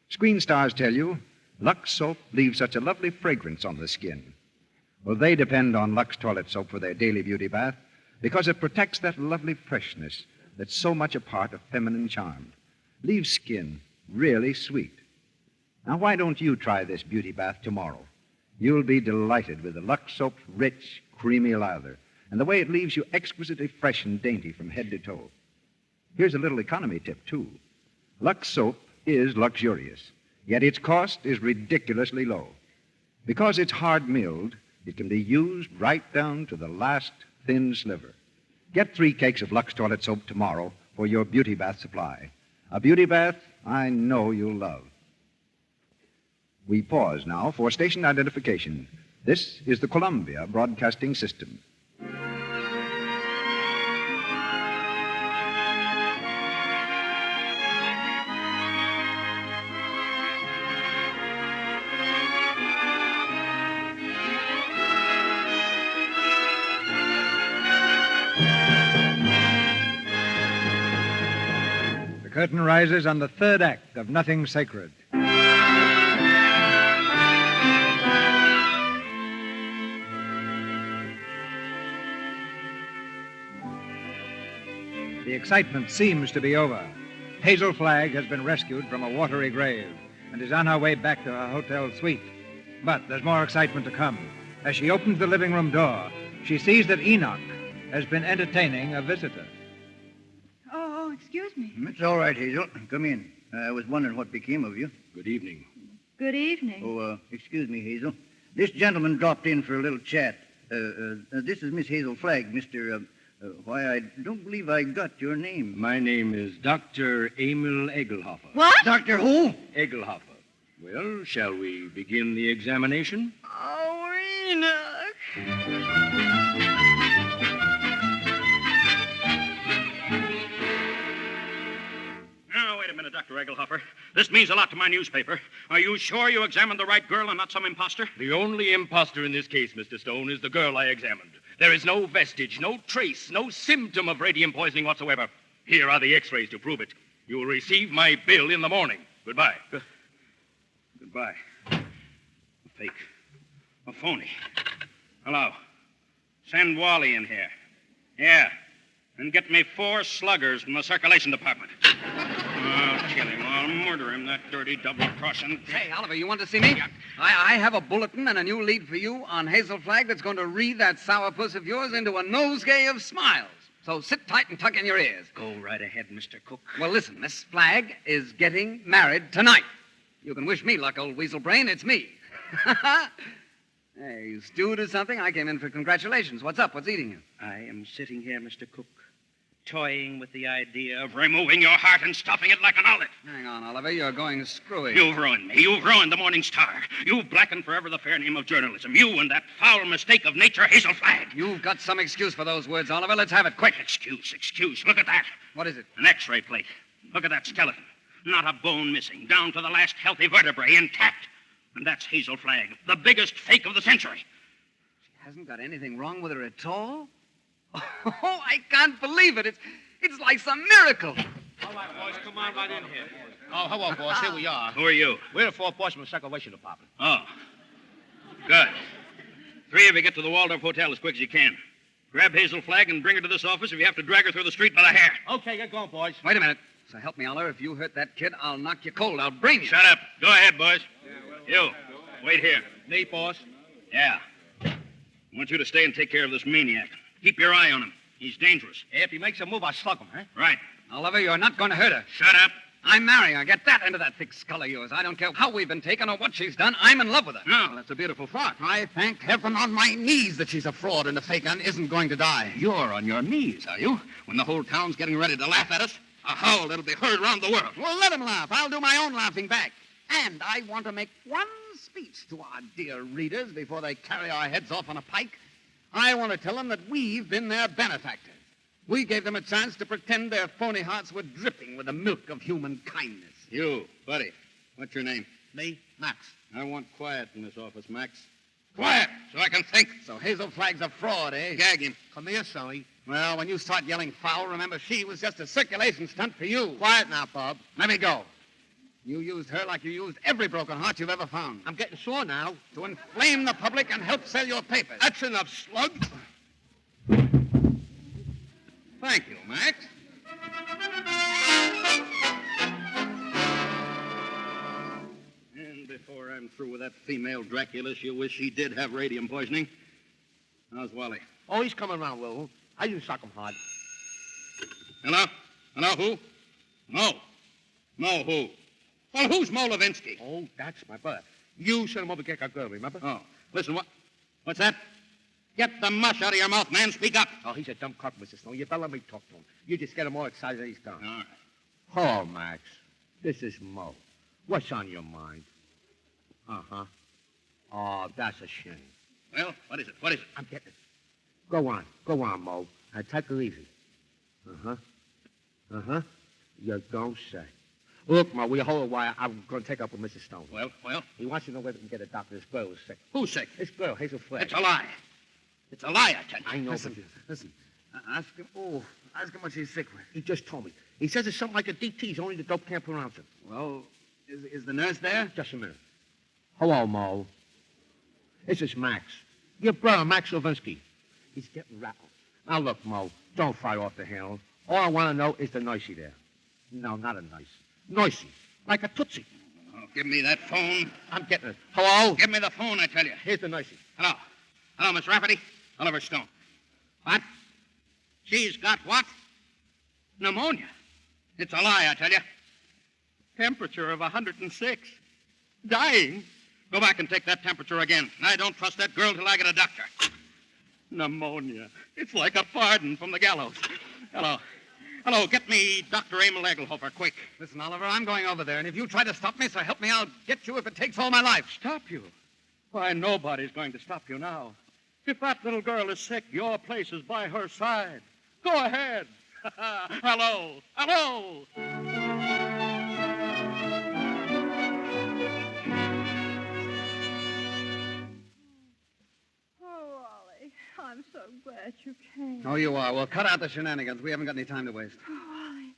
Screen stars tell you Lux soap leaves such a lovely fragrance on the skin. Well, they depend on Lux toilet soap for their daily beauty bath because it protects that lovely freshness that's so much a part of feminine charm. Leaves skin really sweet. Now, why don't you try this beauty bath tomorrow? You'll be delighted with the Lux soap's rich, creamy lather and the way it leaves you exquisitely fresh and dainty from head to toe. Here's a little economy tip, too. Lux soap is luxurious, yet its cost is ridiculously low. Because it's hard-milled, it can be used right down to the last thin sliver. Get 3 cakes of Lux toilet soap tomorrow for your beauty bath supply. A beauty bath I know you'll love. We pause now for station identification. This is the Columbia Broadcasting System. The curtain rises on the third act of Nothing Sacred. The excitement seems to be over. Hazel Flagg has been rescued from a watery grave and is on her way back to her hotel suite. But there's more excitement to come. As she opens the living room door, she sees that Enoch has been entertaining a visitor. Oh, excuse me. It's all right, Hazel. Come in. I was wondering what became of you. Good evening. Good evening. Oh, excuse me, Hazel. This gentleman dropped in for a little chat. This is Miss Hazel Flagg, Mr. Why, I don't believe I got your name. My name is Dr. Emil Egelhofer. What? Dr. who? Egelhofer. Well, shall we begin the examination? Oh, Enoch. Now, wait a minute, Dr. Egelhofer. This means a lot to my newspaper. Are you sure you examined the right girl and not some imposter? The only imposter in this case, Mr. Stone, is the girl I examined. There is no vestige, no trace, no symptom of radium poisoning whatsoever. Here are the x-rays to prove it. You will receive my bill in the morning. Goodbye. Goodbye. A fake. A phony. Hello. Send Wally in here. Yeah. And get me 4 sluggers from the circulation department. I'll kill him. I'll murder him, that dirty double-crossing... Hey, Oliver, you want to see me? I have a bulletin and a new lead for you on Hazel Flagg that's going to read that sourpuss of yours into a nosegay of smiles. So sit tight and tuck in your ears. Go right ahead, Mr. Cook. Well, listen, Miss Flagg is getting married tonight. You can wish me luck, old weasel brain. It's me. Hey, you stewed or something? I came in for congratulations. What's up? What's eating you? I am sitting here, Mr. Cook, toying with the idea of removing your heart and stuffing it like an olive. Hang on, Oliver. You're going screwy. You've ruined me. You've ruined the Morning Star. You've blackened forever the fair name of journalism. You and that foul mistake of nature, Hazel Flagg. You've got some excuse for those words, Oliver. Let's have it quick. Excuse. Look at that. What is it? An x-ray plate. Look at that skeleton. Not a bone missing. Down to the last healthy vertebrae intact. And that's Hazel Flagg, the biggest fake of the century. She hasn't got anything wrong with her at all? Oh, I can't believe it. It's like some miracle. All right, boys, come on right in here. Oh, hello, boss. Here we are. Who are you? We're the 4th Portsmouth Circulation Department. Oh. Good. 3 of you get to the Waldorf Hotel as quick as you can. Grab Hazel Flagg and bring her to this office if you have to drag her through the street by the hair. Okay, get going, boys. Wait a minute. So help me, Oliver. If you hurt that kid, I'll knock you cold. I'll brain you. Shut up. Go ahead, boys. You, wait here. Me, boss? Yeah. I want you to stay and take care of this maniac. Keep your eye on him. He's dangerous. If he makes a move, I'll slug him, huh? Right. Oliver, you're not going to hurt her. Shut up. I'm marrying her. Get that into that thick skull of yours. I don't care how we've been taken or what she's done. I'm in love with her. Well, that's a beautiful thought. I thank heaven on my knees that she's a fraud and a fake and isn't going to die. You're on your knees, are you? When the whole town's getting ready to laugh at us? A howl that'll be heard around the world. Well, let him laugh. I'll do my own laughing back. And I want to make one speech to our dear readers before they carry our heads off on a pike. I want to tell them that we've been their benefactors. We gave them a chance to pretend their phony hearts were dripping with the milk of human kindness. You, buddy, what's your name? Me, Max. I want quiet in this office, Max. Quiet, so I can think. So Hazel Flagg's a fraud, eh? Gag him. Come here, Sonny. Well, when you start yelling foul, remember she was just a circulation stunt for you. Quiet now, Bob. Let me go. You used her like you used every broken heart you've ever found. I'm getting sore now. To inflame the public and help sell your papers. That's enough, slug. Thank you, Max. And before I'm through with that female Dracula, she'll wish she did have radium poisoning. How's Wally? Oh, he's coming around, Will. I didn't shock him hard. Hello? Hello, who? No. No, who? Well, who's Mo Levinsky? Oh, that's my brother. You sent him over to get our girl, remember? Oh, listen, what's that? Get the mush out of your mouth, man. Speak up. Oh, he's a dumb cock, Mr. Stone. You better let me talk to him. You just get him all excited and he's done. All right. Hello, Max. This is Mo. What's on your mind? Uh-huh. Oh, that's a shame. Well, what is it? What is it? I'm getting it. Go on, Mo. Take it easy. Uh-huh. Uh-huh. You don't say. Look, Mo, we hold a wire. I'm going to take up with Mr. Stone. Well? He wants to know whether we can get a doctor. This girl is sick. Who's sick? This girl, Hazel Flagg. It's a lie. It's a lie, I tell you. I know, Listen. Ask him what she's sick with. He just told me. He says it's something like a DT's, only the dope can't pronounce it. Well, is the nurse there? Just a minute. Hello, Mo. This is Max. Your brother, Max Levinsky. He's getting rattled. Now, look, Mo, don't fly off the handle. All I want to know is the nicey there. No, not a nice. Nicey. Like a Tootsie. Oh, give me that phone. I'm getting it. Hello? Give me the phone, I tell you. Here's the nicey. Hello. Hello, Miss Rafferty. Oliver Stone. What? She's got what? Pneumonia. It's a lie, I tell you. Temperature of 106. Dying. Go back and take that temperature again. I don't trust that girl till I get a doctor. Pneumonia. It's like a pardon from the gallows. Hello. Hello, get me Dr. Emil Egelhofer, quick. Listen, Oliver, I'm going over there, and if you try to stop me, so help me, I'll get you if it takes all my life. Stop you? Why, nobody's going to stop you now. If that little girl is sick, your place is by her side. Go ahead. Hello. Hello. I'm so glad you came. Oh, you are. Well, cut out the shenanigans. We haven't got any time to waste. Oh, Wally,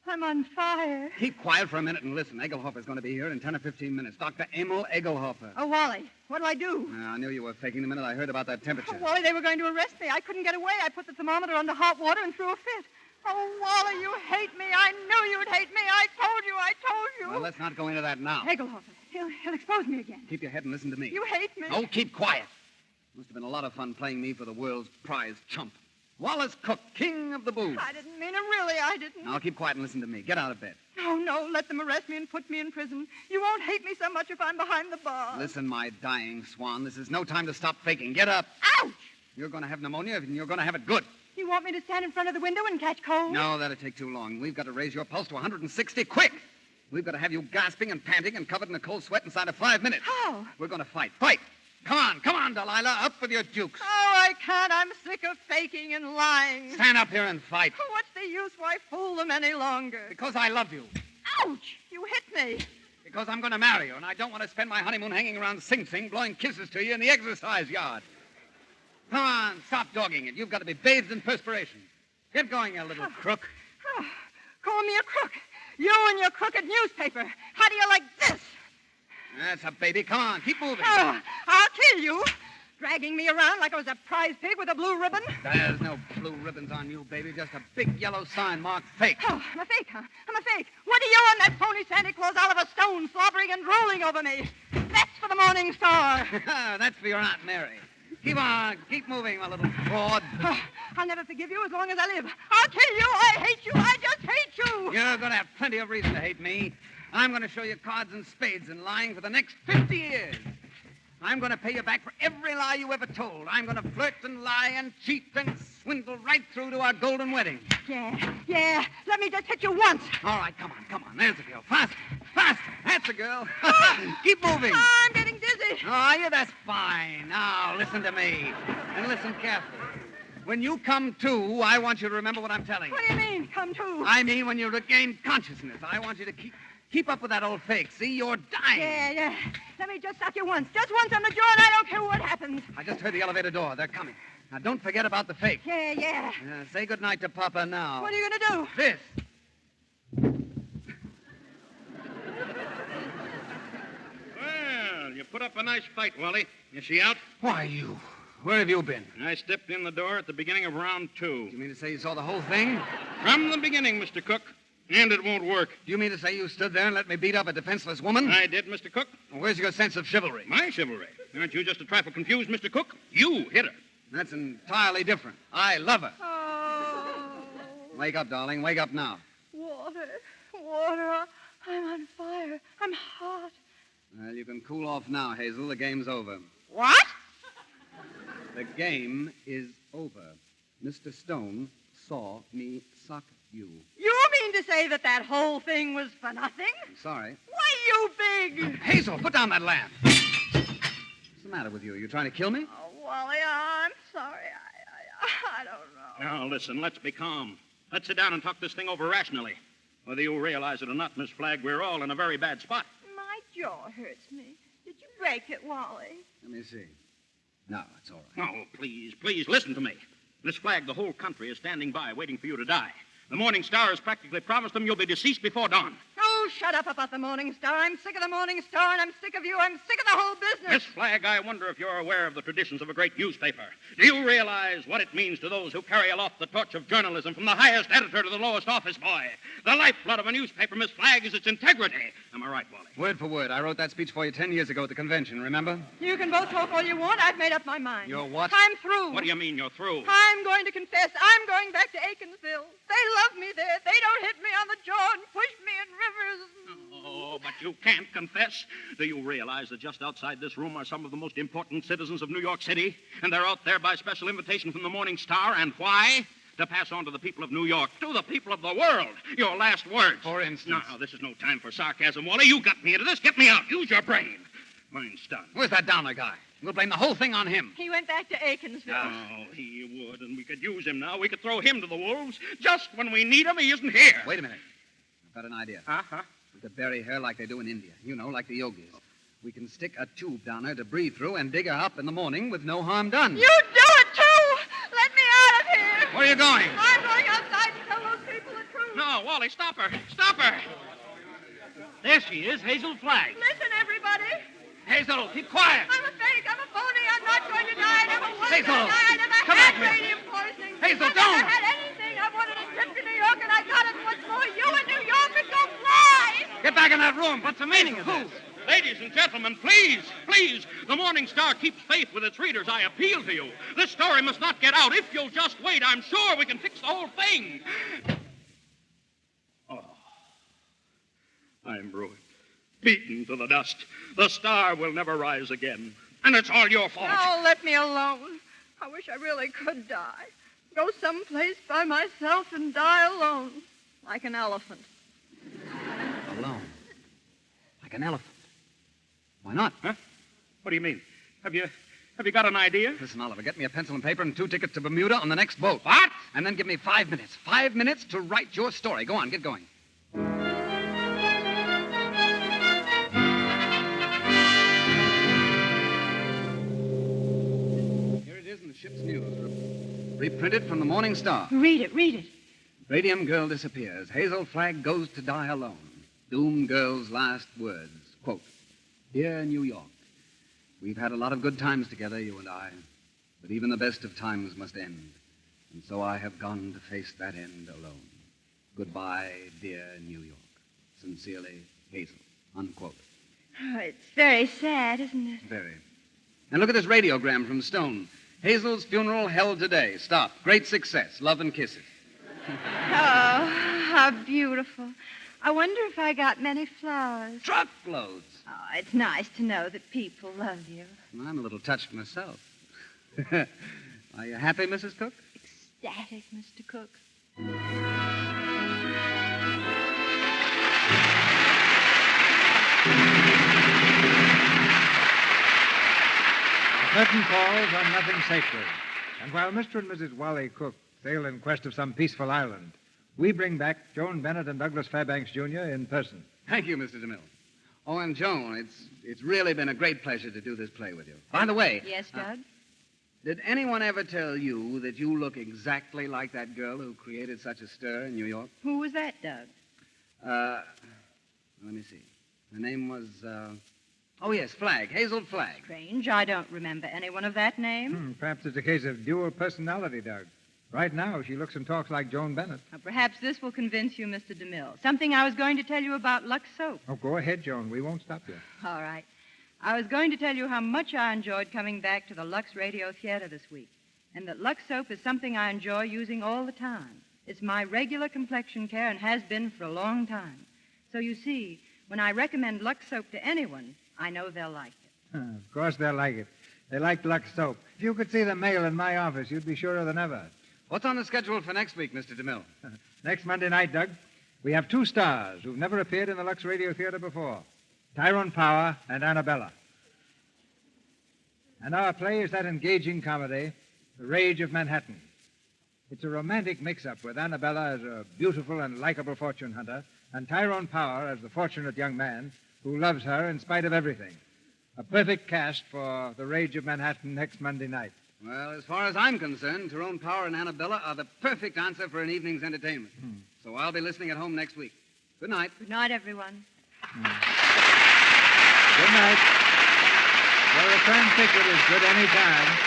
I'm on fire. Keep quiet for a minute and listen. Egelhofer's going to be here in 10 or 15 minutes. Dr. Emil Egelhofer. Oh, Wally, what'll I do? I knew you were faking the minute I heard about that temperature. Oh, Wally, they were going to arrest me. I couldn't get away. I put the thermometer under hot water and threw a fit. Oh, Wally, you hate me. I knew you'd hate me. I told you. Well, let's not go into that now. Egelhofer, he'll expose me again. Keep your head and listen to me. You hate me. Oh, keep quiet. Must have been a lot of fun playing me for the world's prize chump. Wallace Cook, king of the booze. I didn't mean it, really, I didn't. Now, keep quiet and listen to me. Get out of bed. No, let them arrest me and put me in prison. You won't hate me so much if I'm behind the bar. Listen, my dying swan, this is no time to stop faking. Get up. Ouch! You're going to have pneumonia, and you're going to have it good. You want me to stand in front of the window and catch cold? No, that'd take too long. We've got to raise your pulse to 160 quick. We've got to have you gasping and panting and covered in a cold sweat inside of 5 minutes. How? We're going to fight. Fight! Come on, Delilah. Up with your dukes. Oh, I can't. I'm sick of faking and lying. Stand up here and fight. Oh, what's the use? Why fool them any longer? Because I love you. Ouch! You hit me. Because I'm going to marry you, and I don't want to spend my honeymoon hanging around Sing Sing, blowing kisses to you in the exercise yard. Come on, stop dogging it. You've got to be bathed in perspiration. Get going, you little crook. Oh, call me a crook. You and your crooked newspaper. How do you like this? That's a baby. Come on, keep moving. Oh, I'll kill you. Dragging me around like I was a prize pig with a blue ribbon. There's no blue ribbons on you, baby. Just a big yellow sign marked fake. Oh, I'm a fake, huh? I'm a fake. What are you and that phony Santa Claus Oliver Stone slobbering and drooling over me? That's for the Morning Star. That's for your Aunt Mary. Keep on. Keep moving, my little fraud. Oh, I'll never forgive you as long as I live. I'll kill you. I hate you. I just hate you. You're You're going to have plenty of reason to hate me. I'm going to show you cards and spades in lying for the next 50 years. I'm going to pay you back for every lie you ever told. I'm going to flirt and lie and cheat and swindle right through to our golden wedding. Yeah. Let me just hit you once. All right, come on. There's the girl. Faster. That's the girl. Keep moving. Oh, I'm getting dizzy. Oh, yeah, that's fine. Now, listen to me. And listen carefully. When you come to, I want you to remember what I'm telling you. What do you mean, come to? I mean when you regain consciousness. I want you to keep up with that old fake. See, you're dying. Yeah. Let me just stop you once. Just once on the jaw, and I don't care what happens. I just heard the elevator door. They're coming. Now, don't forget about the fake. Yeah. Say goodnight to Papa now. What are you going to do? This. Well, you put up a nice fight, Wally. Is she out? Why, you. Where have you been? I stepped in the door at the beginning of round 2. You mean to say you saw the whole thing? From the beginning, Mr. Cook. And it won't work. Do you mean to say you stood there and let me beat up a defenseless woman? I did, Mr. Cook. Well, where's your sense of chivalry? My chivalry? Aren't you just a trifle confused, Mr. Cook? You hit her. That's entirely different. I love her. Oh. Wake up, darling. Wake up now. Water. I'm on fire. I'm hot. Well, you can cool off now, Hazel. The game's over. What? The game is over. Mr. Stone saw me sock you. You mean to say that whole thing was for nothing? I'm sorry. Why, you big... Hazel, put down that lamp. What's the matter with you? Are you trying to kill me? Oh, Wally, I'm sorry. I don't know. Now, listen, let's be calm. Let's sit down and talk this thing over rationally. Whether you realize it or not, Miss Flagg, we're all in a very bad spot. My jaw hurts me. Did you break it, Wally? Let me see. No, it's all right. Oh, please, listen to me. Miss Flagg, the whole country is standing by, waiting for you to die. The Morning Star has practically promised them you'll be deceased before dawn. Oh, shut up about the Morning Star. I'm sick of the Morning Star, and I'm sick of you. I'm sick of the whole business. Miss Flagg, I wonder if you're aware of the traditions of a great newspaper. Do you realize what it means to those who carry aloft the torch of journalism from the highest editor to the lowest office boy? The lifeblood of a newspaper, Miss Flagg, is its integrity. Am I right, Wally? Word for word. I wrote that speech for you 10 years ago at the convention, remember? You can both talk all you want. I've made up my mind. You're what? I'm through. What do you mean you're through? I'm going to confess. I'm going back to Aikinsville. They love me there. They don't hit me on the jaw and push me in rivers. Oh, but you can't confess. Do you realize that just outside this room are some of the most important citizens of New York City? And they're out there by special invitation from the Morning Star. And why? To pass on to the people of New York, to the people of the world, your last words. For instance? Now, this is no time for sarcasm, Wally. You got me into this. Get me out. Use your brain. Mine's done. Where's that Downer guy? We'll blame the whole thing on him. He went back to Aikinsville. Oh, he would, and we could use him now. We could throw him to the wolves. Just when we need him, he isn't here. Wait a minute. I've got an idea. Uh-huh. We could bury her like they do in India. You know, like the yogis. We can stick a tube down her to breathe through and dig her up in the morning with no harm done. You do it, too! Let me out of here! Where are you going? I'm going outside to tell those people the truth. No, Wally, stop her. Stop her. There she is, Hazel Flagg. Listen, everybody. Hazel, keep quiet. I'm a fake. I'm a phony. I'm not going to die. I never was Hazel, going to die. I never come had back here. radium poisoning. Hazel, I don't. never had anything. I wanted a trip to New York, and I got it. What's more, you in New York could go fly. Get back in that room. What's the meaning of this? Ladies and gentlemen, please, the Morning Star keeps faith with its readers. I appeal to you. This story must not get out. If you'll just wait, I'm sure we can fix the whole thing. Oh, I'm ruined. Beaten to the dust. The Star will never rise again. And it's all your fault. Oh, let me alone. I wish I really could die. Go someplace by myself and die alone. Like an elephant. Alone? Like an elephant? Why not? Huh? What do you mean? Have you got an idea? Listen, Oliver, get me a pencil and paper and 2 tickets to Bermuda on the next boat. What? And then give me 5 minutes. 5 minutes to write your story. Go on, get going. Here it is in the ship's news. Reprinted from the Morning Star. Read it. Radium girl disappears. Hazel Flagg goes to die alone. Doomed girl's last words. Quote, "Dear New York, we've had a lot of good times together, you and I, but even the best of times must end. And so I have gone to face that end alone. Goodbye, dear New York. Sincerely, Hazel." Unquote. Oh, it's very sad, isn't it? Very. And look at this radiogram from Stone. Hazel's funeral held today. Stop. Great success. Love and kisses. Oh, how are beautiful. I wonder if I got many flowers. Truckloads. Oh, it's nice to know that people love you. I'm a little touched myself. Are you happy, Mrs. Cook? Ecstatic, Mr. Cook. Curtain falls on nothing sacred. And while Mr. and Mrs. Wally Cook sail in quest of some peaceful island, we bring back Joan Bennett and Douglas Fairbanks, Jr. in person. Thank you, Mr. DeMille. Oh, and Joan, it's really been a great pleasure to do this play with you. By the way... Yes, Doug? Did anyone ever tell you that you look exactly like that girl who created such a stir in New York? Who was that, Doug? Let me see. Her name was, oh, yes, Flagg, Hazel Flagg. Strange. I don't remember anyone of that name. Perhaps it's a case of dual personality, Doug. Right now, she looks and talks like Joan Bennett. Now, perhaps this will convince you, Mr. DeMille. Something I was going to tell you about Lux Soap. Oh, go ahead, Joan. We won't stop you. All right. I was going to tell you how much I enjoyed coming back to the Lux Radio Theater this week, and that Lux Soap is something I enjoy using all the time. It's my regular complexion care and has been for a long time. So you see, when I recommend Lux Soap to anyone, I know they'll like it. Of course they'll like it. They like Lux Soap. If you could see the mail in my office, you'd be surer than ever. What's on the schedule for next week, Mr. DeMille? Next Monday night, Doug, we have two stars who've never appeared in the Lux Radio Theater before, Tyrone Power and Annabella. And our play is that engaging comedy, The Rage of Manhattan. It's a romantic mix-up with Annabella as a beautiful and likable fortune hunter and Tyrone Power as the fortunate young man who loves her in spite of everything. A perfect cast for The Rage of Manhattan next Monday night. Well, as far as I'm concerned, Tyrone Power and Annabella are the perfect answer for an evening's entertainment. So I'll be listening at home next week. Good night. Good night, everyone. Good night. Your return ticket is good any time.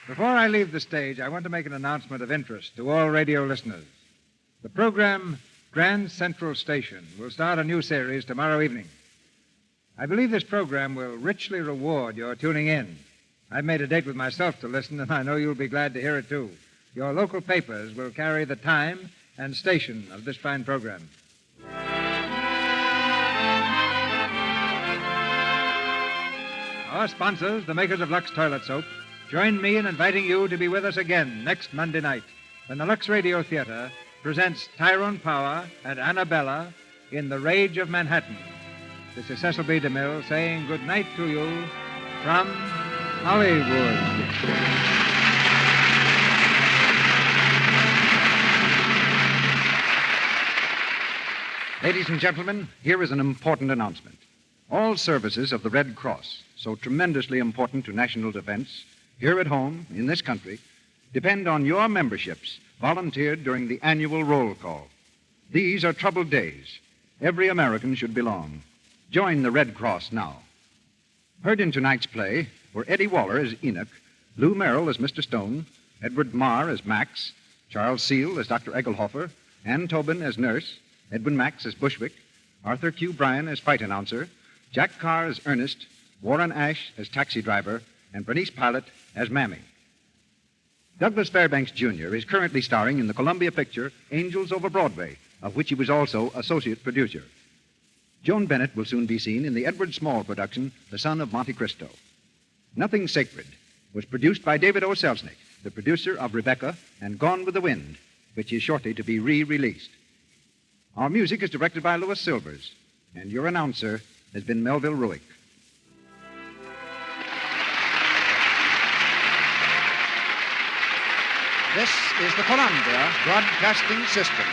Before I leave the stage, I want to make an announcement of interest to all radio listeners. The program Grand Central Station will start a new series tomorrow evening. I believe this program will richly reward your tuning in. I've made a date with myself to listen, and I know you'll be glad to hear it, too. Your local papers will carry the time and station of this fine program. Our sponsors, the makers of Lux Toilet Soap, join me in inviting you to be with us again next Monday night when the Lux Radio Theater presents Tyrone Power and Annabella in The Rage of Manhattan. This is Cecil B. DeMille saying good night to you from Hollywood. Ladies and gentlemen, here is an important announcement. All services of the Red Cross, so tremendously important to national defense, here at home, in this country, depend on your memberships volunteered during the annual roll call. These are troubled days. Every American should belong. Join the Red Cross now. Heard in tonight's play were Eddie Waller as Enoch, Lou Merrill as Mr. Stone, Edward Marr as Max, Charles Seal as Dr. Egelhofer, Ann Tobin as nurse, Edwin Max as Bushwick, Arthur Q. Bryan as fight announcer, Jack Carr as Ernest, Warren Ash as taxi driver, and Bernice Pilot as Mammy. Douglas Fairbanks, Jr. is currently starring in the Columbia picture Angels Over Broadway, of which he was also associate producer. Joan Bennett will soon be seen in the Edward Small production, The Son of Monte Cristo. Nothing Sacred was produced by David O. Selznick, the producer of Rebecca and Gone with the Wind, which is shortly to be re-released. Our music is directed by Louis Silvers, and your announcer has been Melville Ruick. This is the Columbia Broadcasting System.